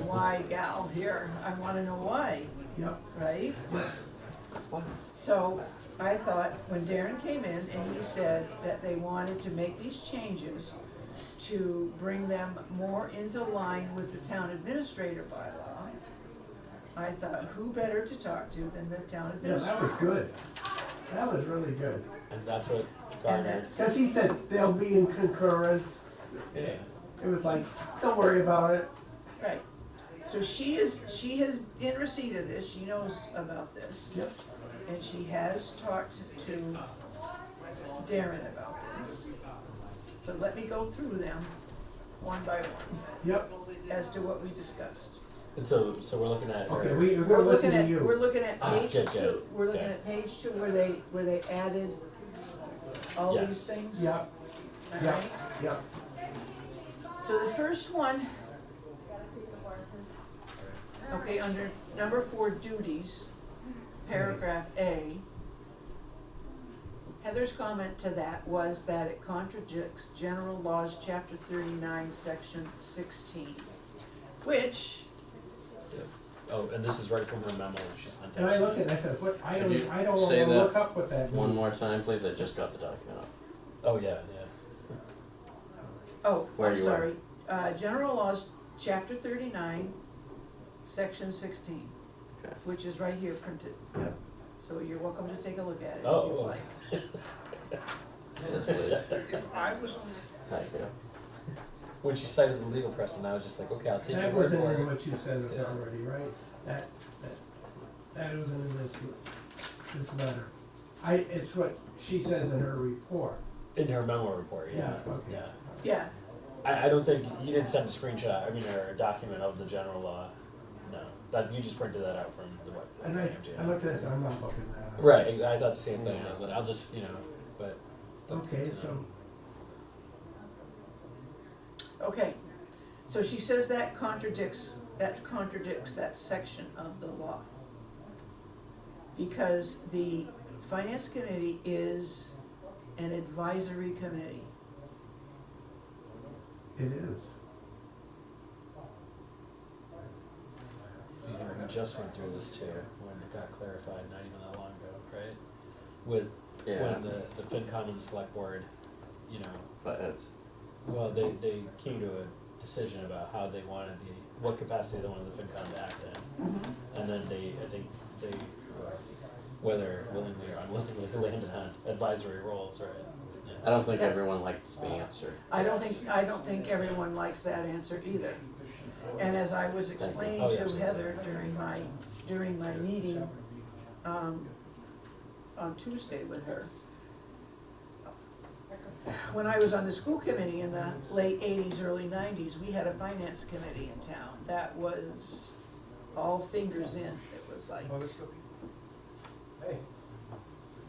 why gal here. I wanna know why, Yep, right? yep. So I thought when Darren came in and he said that they wanted to make these changes to bring them more into line with the town administrator bylaw, I thought who better to talk to than the town Yeah, administrator? that was good. That was really good. And that's what And garnered. that's- Because he said they'll be in concurrence. Yeah. It was like, don't worry about it. Right, so she has in receipt of this, she knows about this. Yep. And she has talked to Darren about this. So let me go through them one by one Yep. as to what we discussed. And so we're looking at her. Okay, we're We're gonna looking listen to at, we're you. looking at Ah, page good, two, good, we're looking okay. at page 2 where they added all Yes. these things. Yep, All yep, right, yep. so the first one, okay, under number 4 duties, paragraph A, Heather's comment to that was that it contradicts general laws, chapter 39, section 16, which, Oh, and this is right from her memo she's sent out. And I looked at it, I said, what, I Could you don't wanna say that look up what that means. One more time, please, I just got the document up. Oh, yeah, oh, Where I'm you sorry, general laws, chapter 39, section 16, Okay. which is right here printed. Yep. So you're welcome to take a look at it if Oh, you oh. like. Yes, please. If I was on Thank you. When she cited the legal precedent, I was just like, okay, I'll take your That word wasn't for in it. what you said already, right? That wasn't in this letter. It's what she says in her report. In her memo report, yeah, Yeah, okay. yeah. Yeah, I don't think, you didn't send a screenshot, or a document of the general law, no. That, you just printed that out from the web. And I looked at this, I'm not looking that up. Right, I thought the same thing, I was like, I'll just, but. Okay, so, okay, so she says that contradicts that section of the law. Because the finance committee is an advisory committee. it is. We just went through this too, when it got clarified, not even that long ago, right? With, Yeah, when the FinCom and the select board, but it's, well, they came to a decision about how they wanted what capacity they wanted the FinCom to act in. And then I think they, whether willingly or unwillingly, landed on advisory roles, right? Yeah. I don't think That's- everyone likes the answer. I don't think everyone likes that answer either. And as I was explaining Oh, to yes, yes, Heather during my meeting, on Tuesday with her, when I was on the school committee in the late eighties, early nineties, we had a finance committee in town. That was all fingers in. It was like,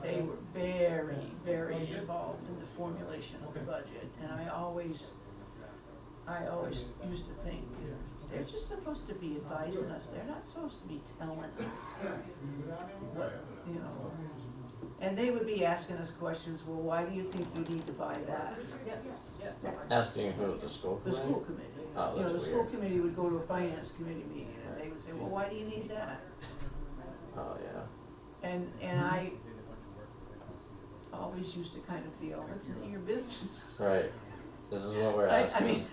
they were very, very involved in the formulation of the budget. And I always used to think, they're just supposed to be advising us. They're not supposed to be telling us what, you know. And they would be asking us questions, well, why do you think we need to buy that? Asking who, the school? The school committee. Oh, You know, the that's school weird. committee would go to a finance committee meeting and they would say, well, why do you need that? Oh, yeah. And I always used to kind of feel, it's none of your business. Right. This is what we're I asking. mean,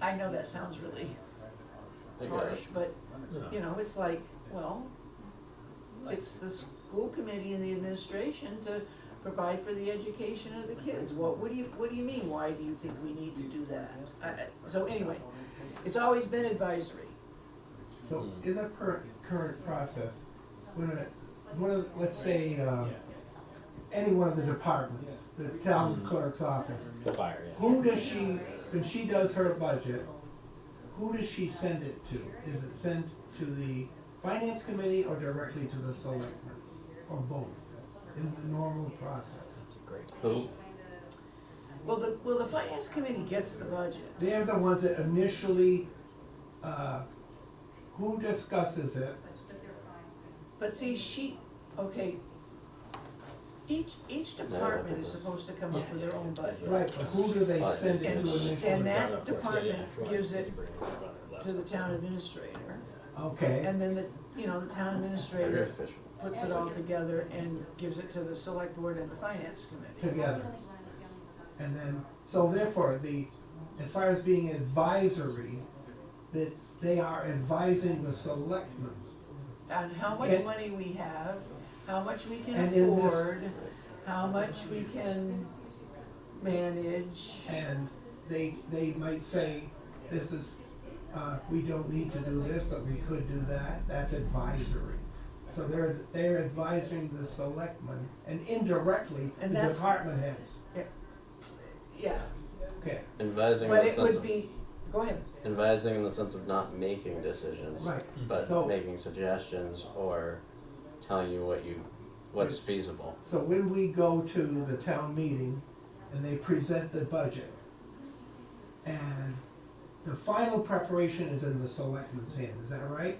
I know that sounds really I get harsh, it. but, you know, it's like, well, it's the school committee and the administration to provide for the education of the kids. What do you mean, why do you think we need to do that? So anyway, it's always been advisory. So in the current process, let's say, any one of the departments, the town clerk's office, The fire, yeah. who does she, when she does her budget, who does she send it to? Is it sent to the finance committee or directly to the selectmen, or both, in the normal process? Great. Who? Well, the finance committee gets the budget. They're the ones that initially, who discusses it? But see, okay, each department is supposed to come up with their own budget. Right, but who do they send it to initially? And that Of course, yeah, department yeah, if you want, gives you it can bring it up on to the laptop. town administrator. Okay, And then the town Very administrator official. puts it all together and gives it to the select board and the finance committee. together. And then, so therefore, as far as being advisory, that they are advising the selectmen. On how much And- money we have, how much we can And in this- afford, how much we can manage. And they might say, this is, we don't need to do this, but we could do that. That's advisory. So they're advising the selectmen and indirectly the And that's- department heads. Yeah, Okay, Advising in but the it sense would of, be, go ahead. advising in the sense of not making decisions, right. but So- making suggestions or telling you what's feasible. So when we go to the town meeting and they present the budget, and the final preparation is in the selectmen's hand, is that right?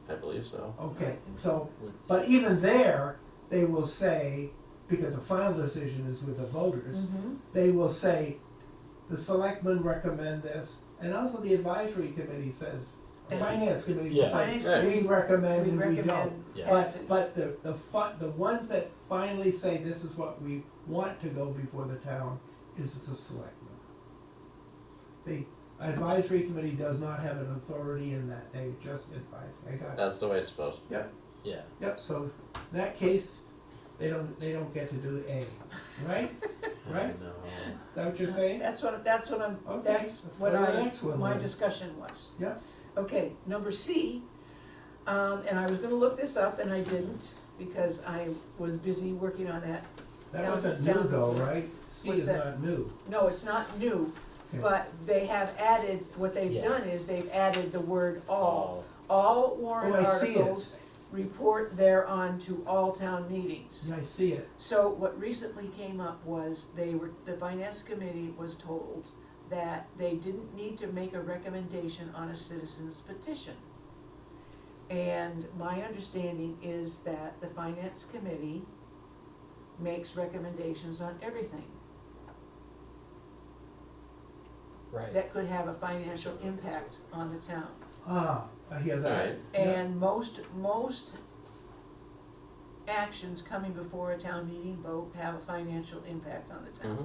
I believe so. Okay, so, but even there, they will say, because the final decision is with the voters, they will say, the selectmen recommend this, and also the advisory committee says, the And- finance committee will Yeah. say, Finance Right. committee, we recommend we and we don't. recommend Yeah. passage. But the ones that finally say this is what we want to go before the town is the selectmen. The advisory committee does not have an authority in that, they just advise, I got it. That's the way it's supposed to Yep, Yeah. yep, so in that case, they don't get to do A, right? Right? No. Is that what you're saying? That's what I'm, Okay, that's let's what go to the next one my then. discussion was. Yeah, Okay, number C, and I was gonna look this up and I didn't, because I was busy working on that. that Town- wasn't new town- though, right? C What's is that? not new. No, it's not new, Okay. but they have added, what they've Yeah. done is they've added the word all. Oh. All warrant Oh, I see it. articles report thereon to all town meetings. Yeah, I see it. So what recently came up was the finance committee was told that they didn't need to make a recommendation on a citizen's petition. And my understanding is that the finance committee makes recommendations on everything Right. that could have a financial impact on the town. Ah, I hear that. Right. Yeah. And most actions coming before a town meeting vote have a financial impact on the town.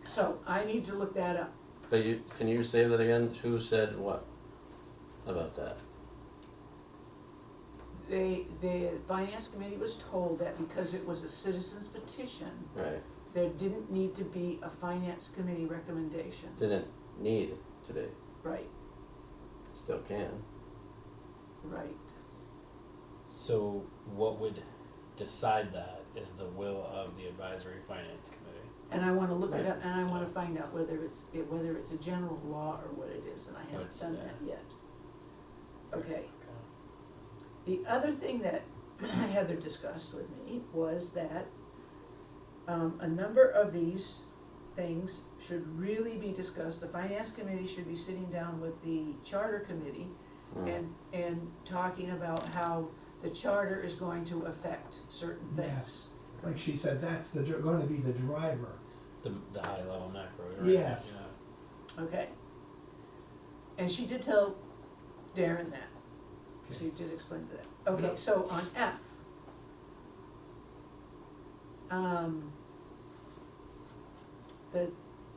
Mhm. So I need to look that up. But can you say that again? Who said what about that? The finance committee was told that because it was a citizen's petition, Right. there didn't need to be a finance committee recommendation. Didn't need to be. Right, Still can. right. So what would, decide that is the will of the advisory finance committee. And I wanna look it up, and I wanna find out whether it's a general law or what it is, and I haven't It's, done yeah. that yet. Okay. The other thing that Heather discussed with me was that a number of these things should really be discussed. The finance committee should be sitting down with the charter committee and talking about how the charter is going to affect certain things. Yes. Like she said, that's gonna be the driver. The high level macro, right? Yes. Yeah. Okay. And she did tell Darren that. She did explain to that. Okay, Yep. so on F.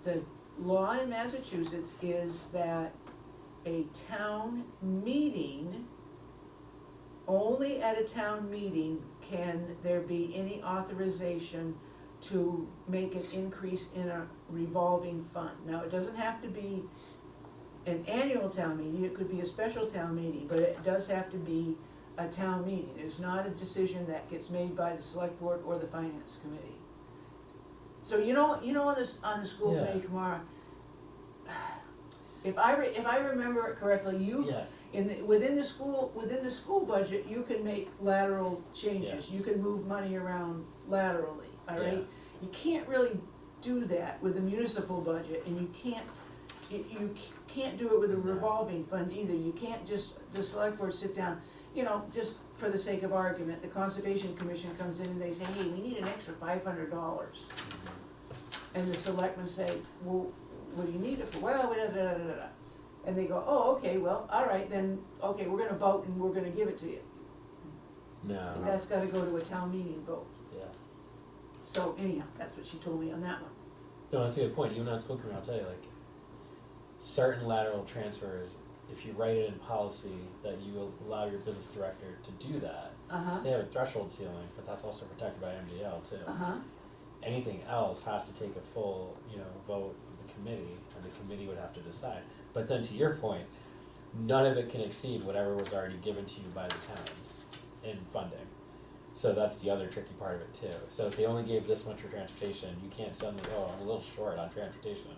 The law in Massachusetts is that a town meeting, only at a town meeting can there be any authorization to make an increase in a revolving fund. Now, it doesn't have to be an annual town meeting, it could be a special town meeting, but it does have to be a town meeting. It's not a decision that gets made by the select board or the finance committee. So you know on the school Yeah. committee, Kamara, if I remember it correctly, you Yeah, within the school budget, you can make lateral changes. Yes. You can move money around laterally, all right? Yeah. You can't really do that with the municipal budget, and you can't do it with a revolving fund either. You can't just, the select board sit down, just for the sake of argument, the conservation commission comes in and they say, hey, we need an extra $500. And the selectmen say, well, what do you need it for? Well, da-da-da-da-da. And they go, oh, okay, well, all right, then, okay, we're gonna vote and we're gonna give it to you. no, That's gotta go to a town meeting vote. yeah. So anyhow, that's what she told me on that one. No, that's a good point. Even on school committee, I'll tell you, like, certain lateral transfers, if you write it in policy that you allow your business director to do that, Uh-huh, they have a threshold ceiling, but that's also protected by MGL too. uh-huh, Anything else has to take a full, vote of the committee, and the committee would have to decide. But then to your point, none of it can exceed whatever was already given to you by the towns in funding. So that's the other tricky part of it too. So if they only gave this much for transportation, you can't suddenly, I'm a little short on transportation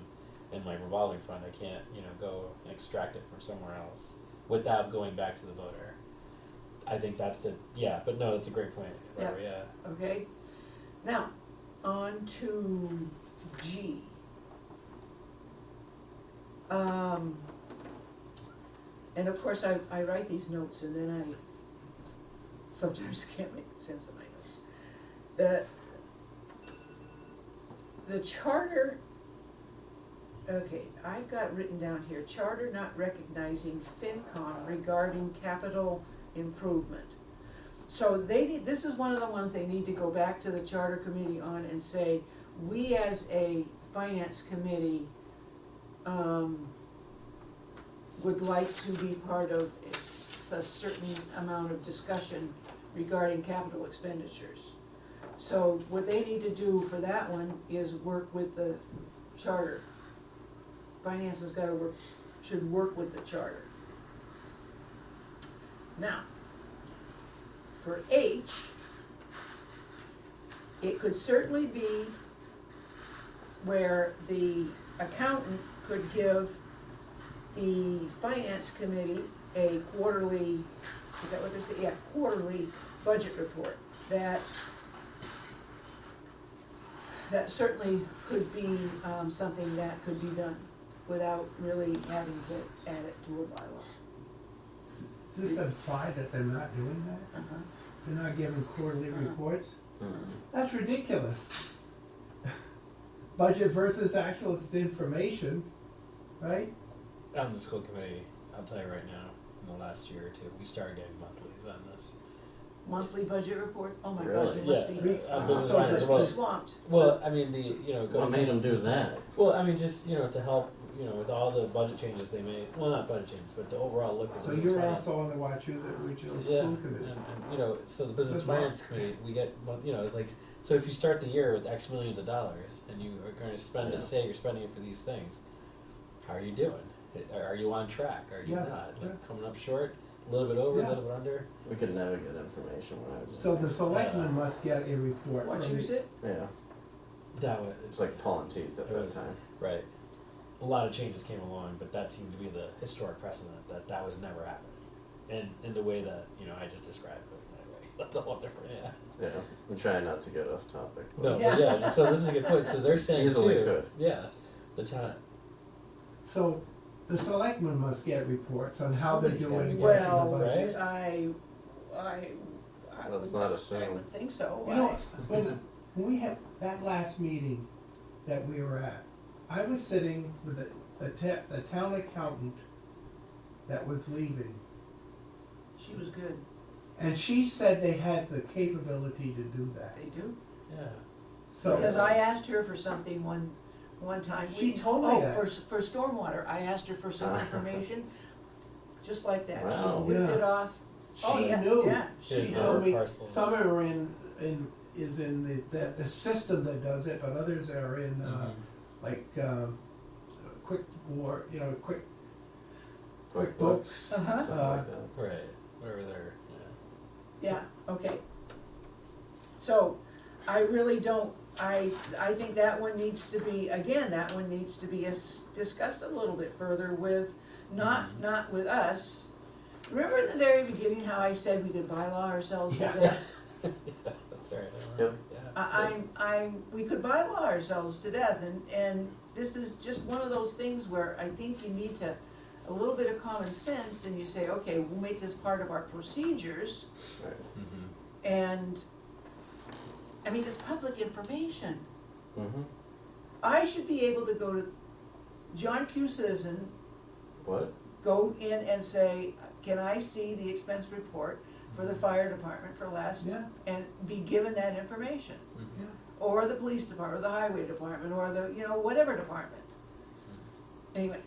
in my revolving fund, I can't, go and extract it from somewhere else without going back to the voter. I think that's but no, that's a great point, Barbara, yeah. okay. Now, on to G. And of course, I write these notes and then I sometimes can't make sense of my notes. The charter, okay, I've got written down here, charter not recognizing FinComm regarding capital improvement. So this is one of the ones they need to go back to the charter committee on and say, we as a finance committee, would like to be part of a certain amount of discussion regarding capital expenditures. So what they need to do for that one is work with the charter. Finance has gotta should work with the charter. Now, for H, it could certainly be where the accountant could give the finance committee a quarterly, is that what they're saying? Yeah, quarterly budget report. That certainly could be something that could be done without really having to add it to a bylaw. Does this imply that they're not doing that? Uh-huh. They're not giving quarterly reports? Mhm. That's ridiculous. Budget versus actual information, right? On the school committee, I'll tell you right now, in the last year or two, we started getting monthlies on this. Monthly budget reports, oh my God, Really? you must Yeah, be, business So finance, this well, be swamped. well, I mean, What made them do that? Well, I mean, just, to help, with all the budget changes they made, well, not budget changes, but to overall look at So business you're finance. also on the Wachusett Regional Yeah, School Committee. and so the business Good luck. finance committee, we get, it's like, so if you start the year with X millions of dollars and you are gonna spend Yeah. it, say you're spending it for these things, how are you doing? Are you on track? Are you Yeah, not? Like yeah. coming up short? A little bit over, a Yeah. little bit under. We could never get information when I was. in So the there. selectmen must get a report. What from you the- said? Yeah, That was it's like pulling teeth at It that was- time. right. A lot of changes came along, but that seemed to be the historic precedent that was never happening, and in the way that I just described. But anyway, that's a lot different. Yeah. Yeah, we try not to get off topic. No, Yeah. but yeah. So this is a good point. So they're saying Easily too. could. Yeah, the town. So the selectmen must get reports on how they're Somebody's doing gotta against the Well, budget. I Let's would- not I assume. would think so. You know, when we had that last meeting that we were at, I was sitting with the town accountant that was leaving. She was good, And she said they had the capability to do that. they do. Yeah. So, Because I asked her for something one time. She told me that. For stormwater, I asked her for some information, just like that. She Wow. whipped it Yeah. off. Oh, she yeah, knew. yeah. She Here's told our me parcels. some are is in the system that does it, but others are in Mhm. like quick war, quick QuickBooks, books. Uh-huh. something like that. Right. Whatever they're. Yeah, okay. So, I really don't, I think that one needs to be, again, that one needs to be discussed a little bit further with, not with us. Remember at the very beginning how I said we could bylaw ourselves to Yeah. death? Yeah. That's right. Yep. Yeah. We could bylaw ourselves to death, and this is just one of those things where I think you need a little bit of common sense, and you say, okay, we'll make this part of our procedures, Right. Mm-hmm. and, I mean, it's public information. Mm-hmm. I should be able to go to John Q. Citizen, What? go in and say, can I see the expense report for the fire department for last, Yeah. and be given that information? Mm-hmm. Yeah. Or the police department, or the highway department, or the, whatever department. Anyway,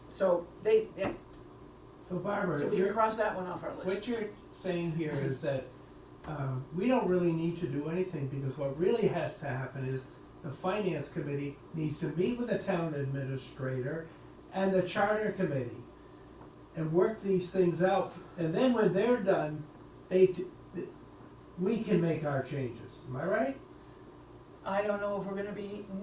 so So Barbara, so we can cross that one off our what list. you're saying here is that we don't really need to do anything, because what really has to happen is the finance committee needs to meet with the town administrator and the charter committee and work these things out, and then when they're done, we can make our changes, am I right? I don't know if we're gonna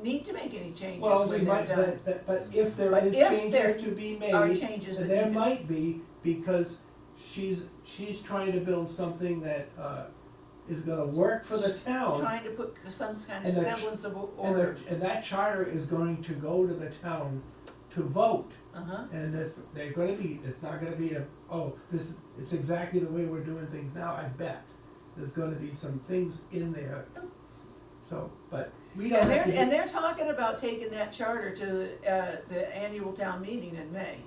need to make any changes Well, we when they're might, done. but if there But is if there changes to be made, Are changes that and there need to, might be, because she's trying to build something that is gonna work for the town. trying to put some kind of And the ch- semblance of And order. and that charter is going to go to the town to vote. Uh-huh, And it's not gonna be it's exactly the way we're doing things now, I bet. There's gonna be some things in there. So, but we don't and have to. they're talking about taking that charter to, the annual town meeting in May.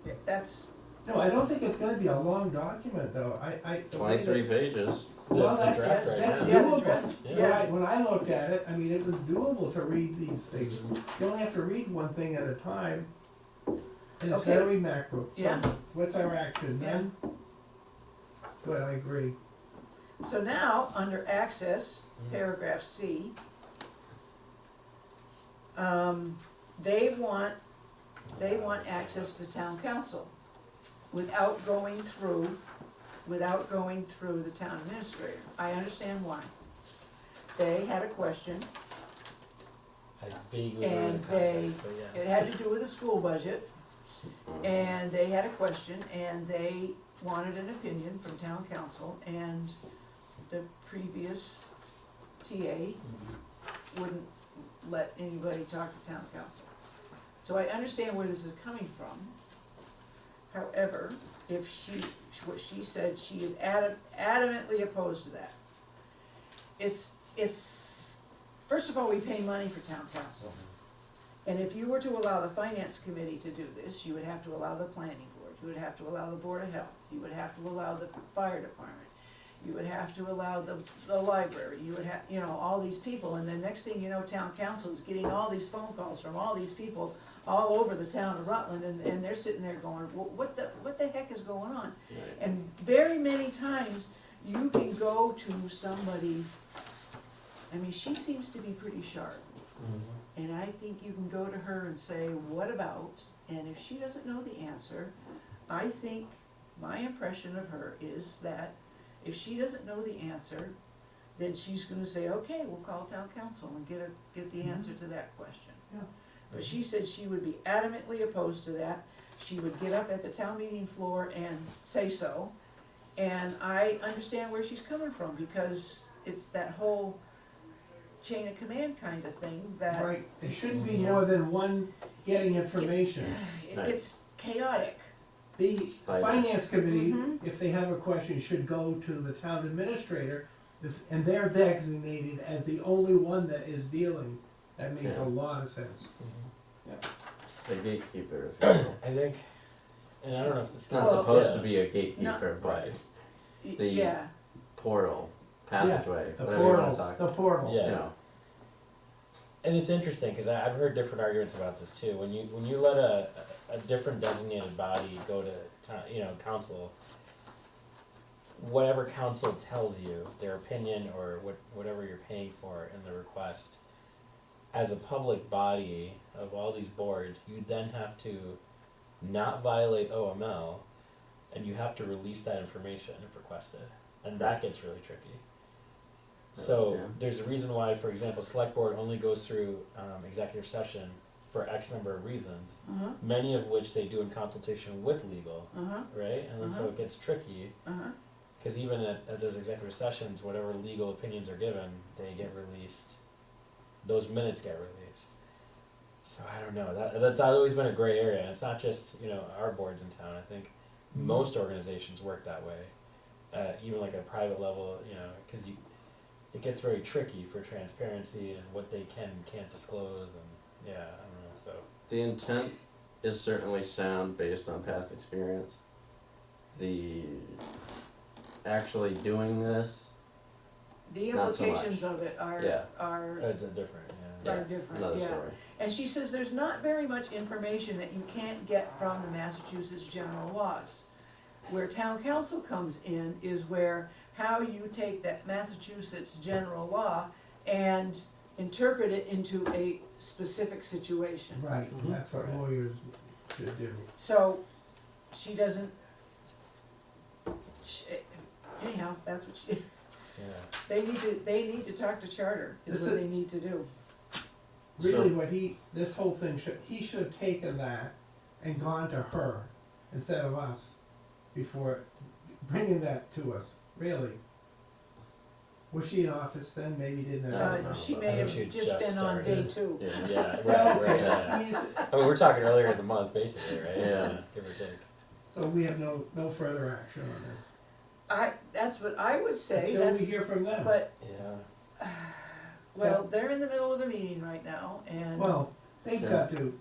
Yeah, that's, No, I don't think it's gonna be a long document, though, the way that- 23 pages. Well, The that's draft right that's- now. yeah, the doable. draft, Yeah. When I looked at it, I mean, it was doable to read these things. You only have to read one thing at a time, and it's Okay. very macro. So Yeah. what's our action, Yeah. then? Good, I agree. So now, under access, paragraph C, they want access to town council without going through the town administrator. I understand why. They had a question, I vaguely remember and the context, but yeah. it had to do with the school budget, and they had a question, and they wanted an opinion from town council, and the previous TA wouldn't let anybody talk to town council. So I understand where this is coming from. However, what she said, she is adamantly opposed to that. It's, first of all, we pay money for town council. And if you were to allow the finance committee to do this, you would have to allow the planning board, you would have to allow the board of health, you would have to allow the fire department, you would have to allow the library, you would have, all these people, and then next thing you know, town council is getting all these phone calls from all these people all over the town of Rutland, and they're sitting there going, what the heck is going on? Right. And very many times, you can go to somebody, I mean, she seems to be pretty sharp. And I think you can go to her and say, what about, and if she doesn't know the answer, I think, my impression of her is that if she doesn't know the answer, then she's gonna say, okay, we'll call town council and get the answer to that question. Yeah. But she said she would be adamantly opposed to that. She would get up at the town meeting floor and say so. And I understand where she's coming from, because it's that whole chain of command kind of thing that Right, there shouldn't be You more know, than one getting information. it Right. gets chaotic. The Spider. finance committee, Mhm. if they have a question, should go to the town administrator, and they're designated as the only one that is dealing. That makes Yeah. a lot of sense. The gatekeeper, if you will. I think, and I don't know if this It's not Well, supposed yeah. to be a gatekeeper, but Right. The- Yeah, portal, passageway, The whatever you wanna portal, talk. the portal. Yeah. You know, And it's interesting because I've heard different arguments about this too. When you let a different designated body go to council, whatever council tells you, their opinion or whatever you're paying for in the request, as a public body of all these boards, you then have to not violate OML, and you have to release that information if requested, and that gets really tricky. So Yeah. there's a reason why, for example, select board only goes through executive session for X number of reasons, many of which they do in consultation with legal, right? And then so it gets tricky, because even at those executive sessions, whatever legal opinions are given, they get released. Those minutes get released. So I don't know. That's always been a gray area. And it's not just our boards in town. I think most organizations work that way, even like at a private level. Because it gets very tricky for transparency and what they can and can't disclose, and I don't know. So the intent is certainly sound based on past experience. The actually doing this, the Not so implications of it Yeah. are it's a different. Are yeah, different, another yeah. story. And she says there's not very much information that you can't get from the Massachusetts general laws. Where town council comes in is where how you take that Massachusetts general law and interpret it into a specific situation. Right, that's what Right. lawyers should do. So, she doesn't, anyhow, that's what she, Yeah. they need to talk to charter, is This what is- they need to do. Really, So- this whole thing he should have taken that and gone to her instead of us before bringing that to us, really. Was she in office then? Maybe didn't have. No. She I may think have she just just been on day started. two. Yeah. Yeah. Well, Right. okay, Yeah. I mean, I mean, we're talking earlier in the month, basically, right? Yeah. Give or take. so we have no further action on this. That's what I would say, Until we that's, hear from them. but, Yeah. well, they're in the middle of a meeting right now, and. Well, they've Yeah. got to,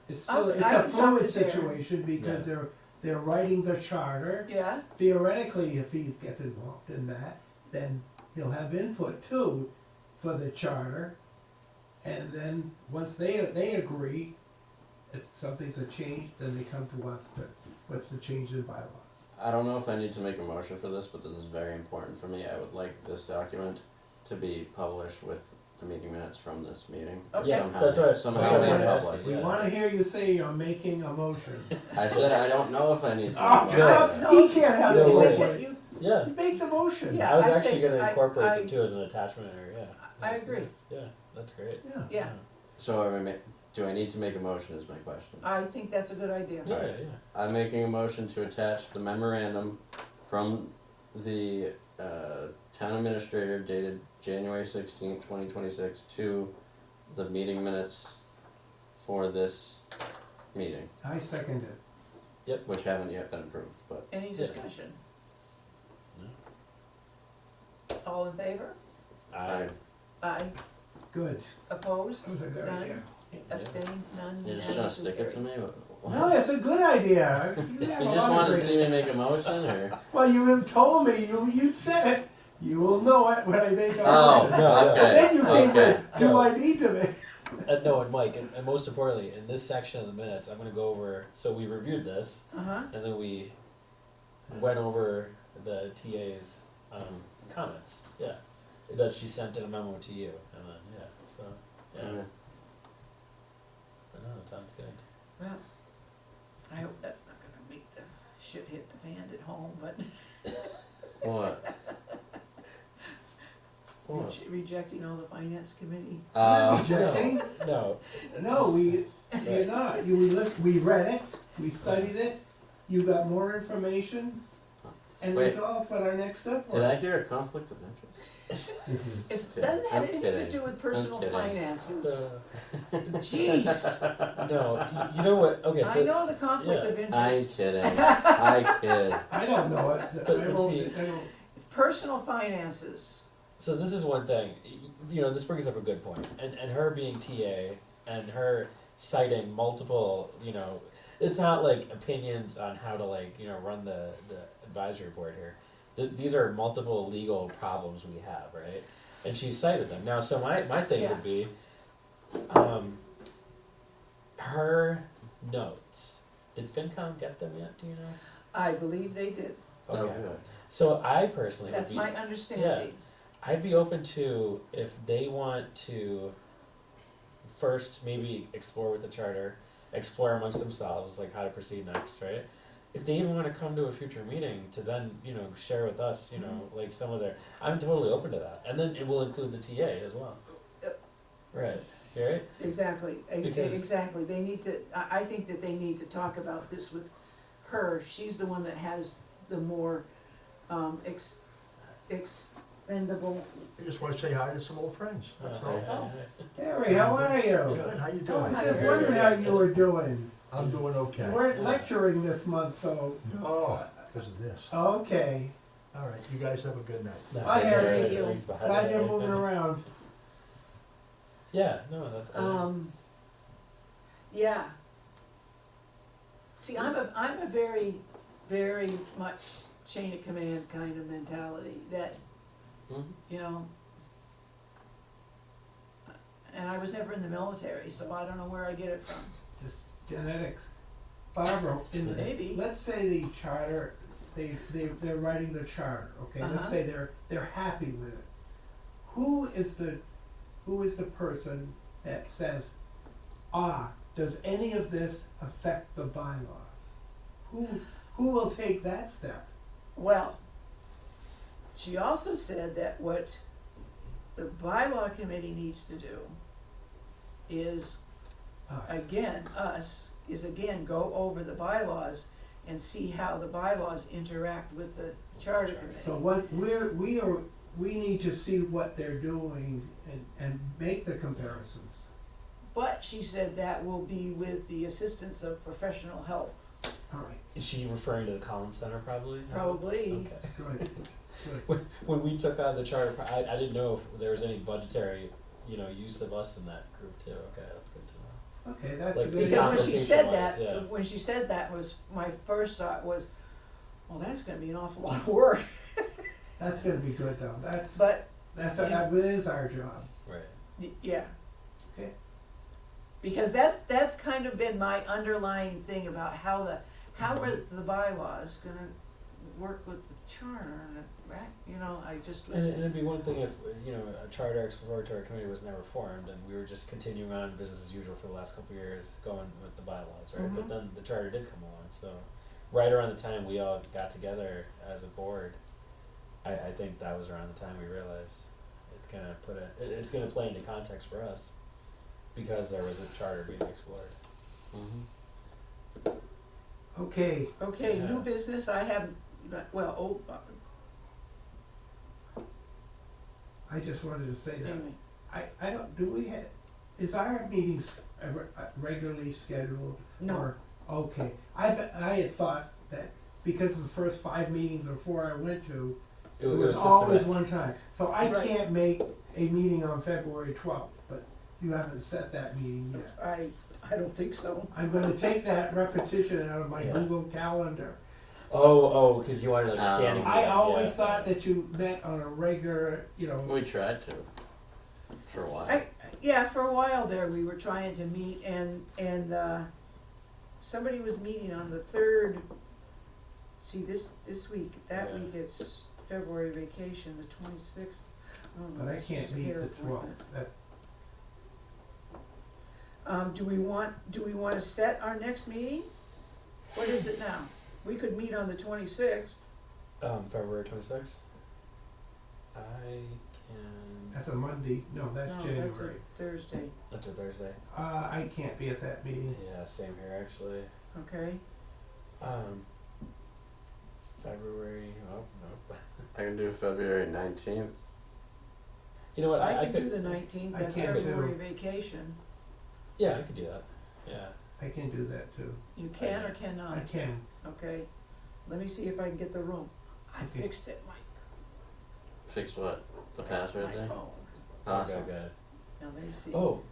it's I'll- still, it's I a can talk fluid to Sarah. situation because they're writing the charter. Yeah, Theoretically, if he gets involved in that, then he'll have input too for the charter. And then, once they agree, if something's a change, then they come to us to, what's the change in bylaws? I don't know if I need to make a motion for this, but this is very important for me. I would like this document to be published with the meeting minutes from this meeting. Okay. Yeah, Somehow, that's what- somehow that's what I made wanted to ask public. you. We Yeah. wanna hear you say you're making a motion. I said I don't know if I need to. Oh, make a God, motion. he can't have No the way. input. you, Yeah. You make the motion. Yeah. I was I actually say- going to I- incorporate I- it too as an attachment, or I agree. Yeah, that's great. Yeah. yeah, So do I need to make a motion is my question. I think that's a good idea. Yeah, Alright. yeah. I'm making a motion to attach the memorandum from the town administrator dated January 16th, 2026 to the meeting minutes for this meeting, I second it. which haven't yet been approved, but Any discussion? All in favor? I, Aye. Good. Opposed? That was a good None? idea. Abstained? None? you're just trying to Unanimously stick it to carried. me? No, it's a good idea. You You have a just lot of wanted to great- see me make a motion, or? Well, you have told me, you said it. You will know it when I make a Oh, motion. No, okay. Then you came Okay. with, do I need to make? No, and Mike, and most importantly, in this section of the minutes, I'm going to go over. So we reviewed this, Uh-huh, and then we went over the TA's comments. Yeah, that she sent in a memo to you, and then so Okay. No, that sounds good. well, I hope that's not gonna make the shit hit the fan at home, but What? What? rejecting all the finance committee. Rejecting? No, No, we're not. We read it, we studied it, you got more information, and Wait. resolved what our next step was. Did I hear a conflict of interest? It kidding. doesn't have I'm anything to kidding. do with personal kidding. finances. uh, Jeez, no, you know what, okay, I so, know the conflict yeah. of I'm interest. kidding. I kid. I don't know it. But I wrote see- it. I don't. It's personal finances. so this is one thing, you know, this brings up a good point, and her being TA, and her citing multiple, you know, it's not like opinions on how to like, you know, run the advisory board here. These are multiple legal problems we have, right? And she cited them. Now, so my thing would be, her notes. Did FinCom get them yet? Do you know? I believe they did. Oh, Okay. good. So I personally would That's be, my understanding. I'd be open to if they want to first maybe explore with the charter, explore amongst themselves like how to proceed next, right? If they even want to come to a future meeting to then, you know, share with us, you know, like some of their, I'm totally open to that. And then it will include the TA as well. Yep. Right, right? Exactly, Because- exactly. They need to, I think that they need to talk about this with her. She's the one that has the more, expendable. I just wanna say hi to some old friends, that's all. Harry, how are you? Good, how you I doing? was just wondering how you were doing. I'm doing You okay. weren't lecturing this month, so, Oh, because of this. okay. All right, you guys have a good night. Bye, Harry. Thank you. Glad you're moving around. Yeah, no, that's. Yeah. See, I'm a very, very much chain of command kind of mentality that, Mhm. you know, and I was never in the military, so I don't know where I get it from. Just genetics. Barbara, Maybe. let's say the charter, they're writing the charter, okay? Let's Uh-huh. say they're happy with it. Who is the person that says, does any of this affect the bylaws? Who will take that step? Well, she also said that what the bylaw committee needs to do is, Us. again, go over the bylaws and see how the bylaws interact with the charter committee. So what we need to see what they're doing and make the comparisons. But she said that will be with the assistance of professional help, All right, Is she referring to the Collins Center probably? probably. Okay. good, good. When we took on the charter, I didn't know if there was any budgetary, you know, use of us in that group too. Okay, that's good to know. Okay, that's Like, a good. Because when she said Consultation-wise, that, yeah. when she said that was, my first thought was, well, that's gonna be an awful lot of work, That's gonna be good though. but, It is our job. Right. yeah. Okay. Because that's kind of been my underlying thing about how are the bylaws gonna work with the charter and, you know, I just was. And it'd be one thing if, you know, a charter exploratory committee was never formed and we were just continuing on business as usual for the last couple of years going with the bylaws, right? But Mhm. then the charter did come along, so right around the time we all got together as a board, I think that was around the time we realized it's gonna play into context for us because there was a charter being explored. Mhm. Okay, Okay, Yeah. new business, I have, well, I just wanted to say that. anyway, I don't, do we have, is our meetings regularly scheduled? No. Or- Okay, I had thought that because of the first 5 meetings or 4 I went to, it was always systematic. one time. So I Right. can't make a meeting on February 12th, but you haven't set that meeting yet. I don't think so. I'm gonna take that repetition out of my Yeah. Google Calendar. Oh, because you wanted like a standing. I meeting, always yeah. thought that you met on a regular, We tried to, for a while. Yeah, for a while there, we were trying to meet and, somebody was meeting on the 3rd. See, this week, that Yeah. week it's February vacation, the 26th. Oh, no, but I it's can't just a meet hair the appointment. 12th. That, Do we want to set our next meeting? What is it now? We could meet on the 26th. February 26th. I can. That's a Monday, no, that's No, January. that's a Thursday, That's a Thursday. I can't be at that meeting. Yeah, same here actually. okay? February. Oh no. I can do February 19th. You know what? I can could. do the 19th, I that's can't do- February vacation. Yeah, I could do that. Yeah. I can do that too. You can or I cannot? can. Okay, let me see if I can get the room. I Okay. fixed it, Mike. Fixed what? The password My thing? phone. Awesome. Okay, good. Now, let me see. Oh,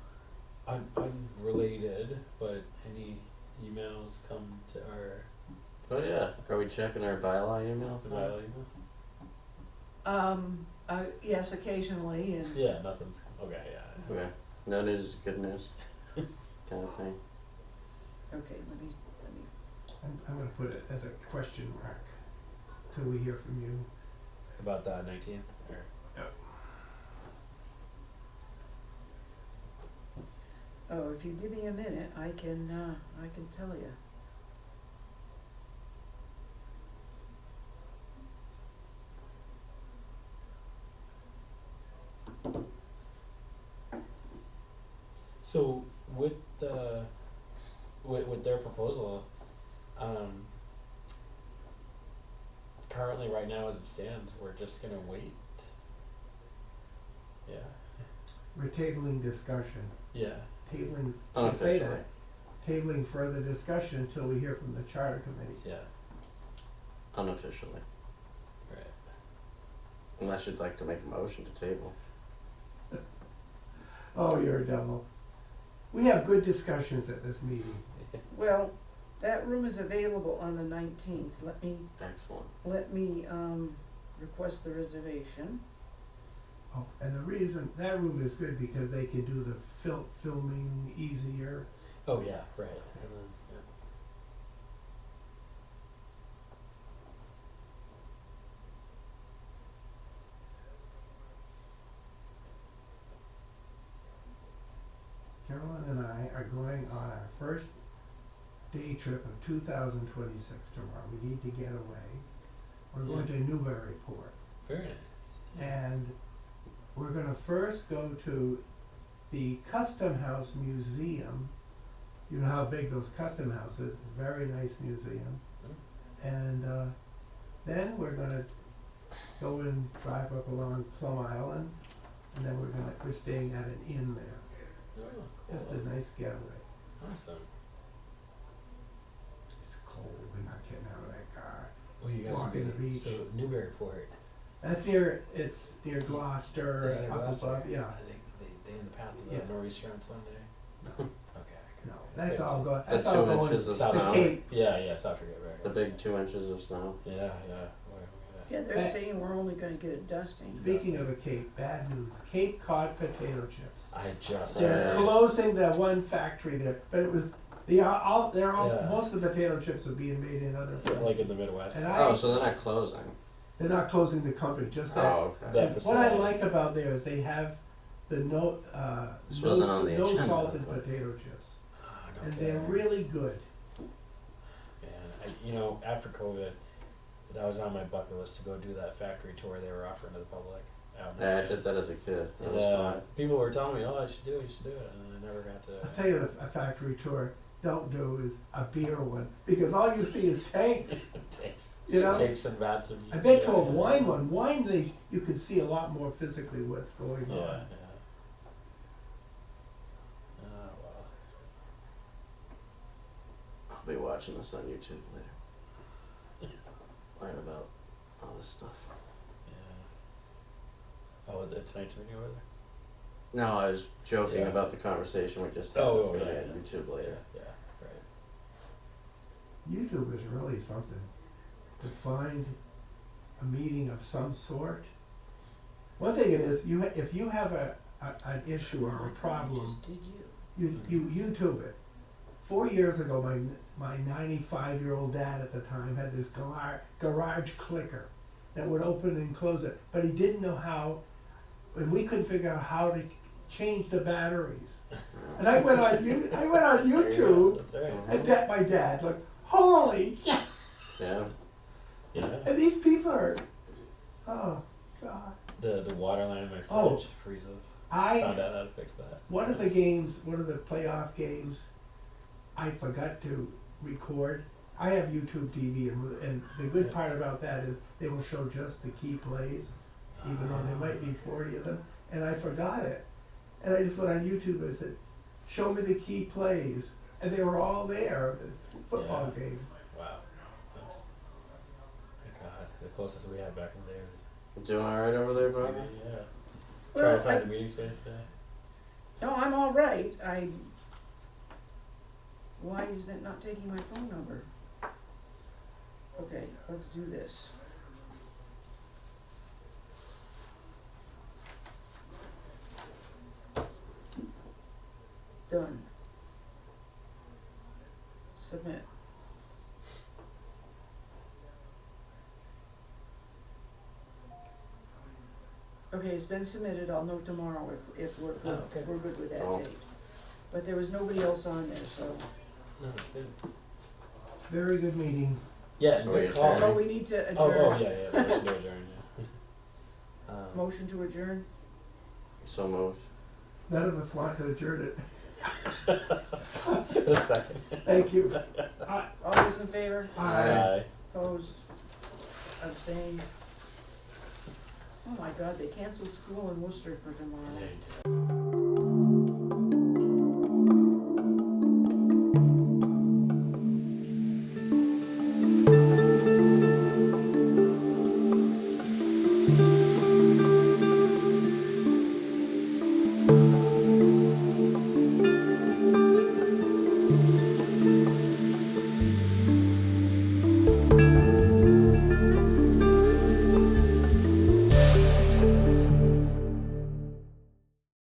unrelated, but any emails come to our Oh yeah. Are we checking our bylaw emails? now? Bylaw email? Yes, occasionally, and Yeah, nothing's okay. Yeah. Okay. No news is good news. Kind of thing. okay, let me. I'm gonna put it as a question mark till we hear from you. About the 19th. Or Oh, if you give me a minute, I can tell you. so with their proposal, currently right now as it stands, we're just gonna wait. Yeah. We're tabling discussion, Yeah. tabling, I say Unofficially. that, tabling further discussion until we hear from the charter committee. Yeah. Unofficially. Right. Unless you'd like to make a motion to table. Oh, you're a devil. We have good discussions at this meeting. Well, that room is available on the 19th. Excellent. Let me request the reservation. Oh, and the reason, that room is good because they can do the filming easier. Oh yeah. Right. And then, yeah. Carolyn and I are going on our first day trip of 2026 tomorrow. We need to get away. We're going to Newburyport. Very nice. And we're gonna first go to the Custom House Museum. You know how big those custom houses, very nice museum. And then we're gonna go and drive up along Plum Island, and then we're staying at an inn there. Oh, Just cool. a nice getaway. Awesome. It's cold, we're not getting out of that car. Well, you guys Walk are in the good. beach. So Newburyport. It's near Gloucester, Is it up Gloucester? above, yeah. Are they in the path of the Yeah. nor'easter on Sunday? Okay. No, that's Okay, all going, The that's all 2 going, inches of South the snow. Cape. Yeah, South Africa, right. The big 2 inches of snow. Yeah, yeah. Yeah, they're That- saying we're only gonna get a dusting. Speaking of the Cape, bad news, Cape Cod potato chips. I just They're Right. closing that one factory there, but it was, Yeah. most of the potato chips are being made in other places. like in the Midwest. And Oh, so they're not closing. they're not closing the company, just that. Oh, okay. That And what facility. I like about there is they have the This wasn't on the no agenda, salted but- potato chips, Oh, no and kidding. they're really good. Man, after COVID, that was on my bucket list to go do that factory tour they were offering to the public. Out in Yeah, I Rutland. did that as a kid. That was Yeah, fun. people were telling me, "Oh, I should do it, and I never got to. I'll tell you, a factory tour don't do is a beer one, because all you see is tanks, Takes you know? takes and vats of. I've been to a yeah. wine one. Wine, you can see a lot more physically what's going Yeah, on. yeah. Oh well. I'll be watching this on YouTube later. Learn about all this stuff. Yeah. Oh, it's tonight's meeting over there. No, I was joking Yeah. about the conversation we just had. Oh, It's oh, gonna be yeah, on yeah. YouTube later. Yeah, right. YouTube is really something. To find a meeting of some sort. One thing it is, if you have an issue or a problem, Just did you? you YouTube it. 4 years ago, my 95-year-old dad at the time had this garage clicker that would open and close it, but he didn't know how, and we couldn't figure out how to change the batteries. And I went on, There you go. YouTube, That's right. and my dad, like, holy cow! Yeah. Yeah. And these people are, oh, God. The water line in my fridge Oh. freezes. I, Found out how to fix that. one of the games, one of the playoff games, I forgot to record. I have YouTube TV, and the good part about that is they will show just the key plays, even though there might be 40 of them, and I forgot it. And I just went on YouTube and said, show me the key plays, and they were all there, this football game. Wow. That's, my God, the closest we had back in the day was Doing alright over there, Bob? TV, yeah. Well, Trying to find I- the meeting space today. No, I'm all right. Why is that not taking my phone number? Okay, let's do this. Done. Submit. Okay, it's been submitted. I'll know tomorrow if we're good, Oh, okay. we're good with that Oh. date. But there was nobody else on there, so. No, it's good. Very good meeting. Yeah, and Oh, good yeah, call. sure. Oh, we need to adjourn. Oh, yeah, motion to adjourn, yeah. Motion to adjourn? So moved. None of us want to adjourn it. The second. Thank you. All those in favor? Aye. Opposed? Abstained? Oh my God, they canceled school in Worcester for tomorrow. Right.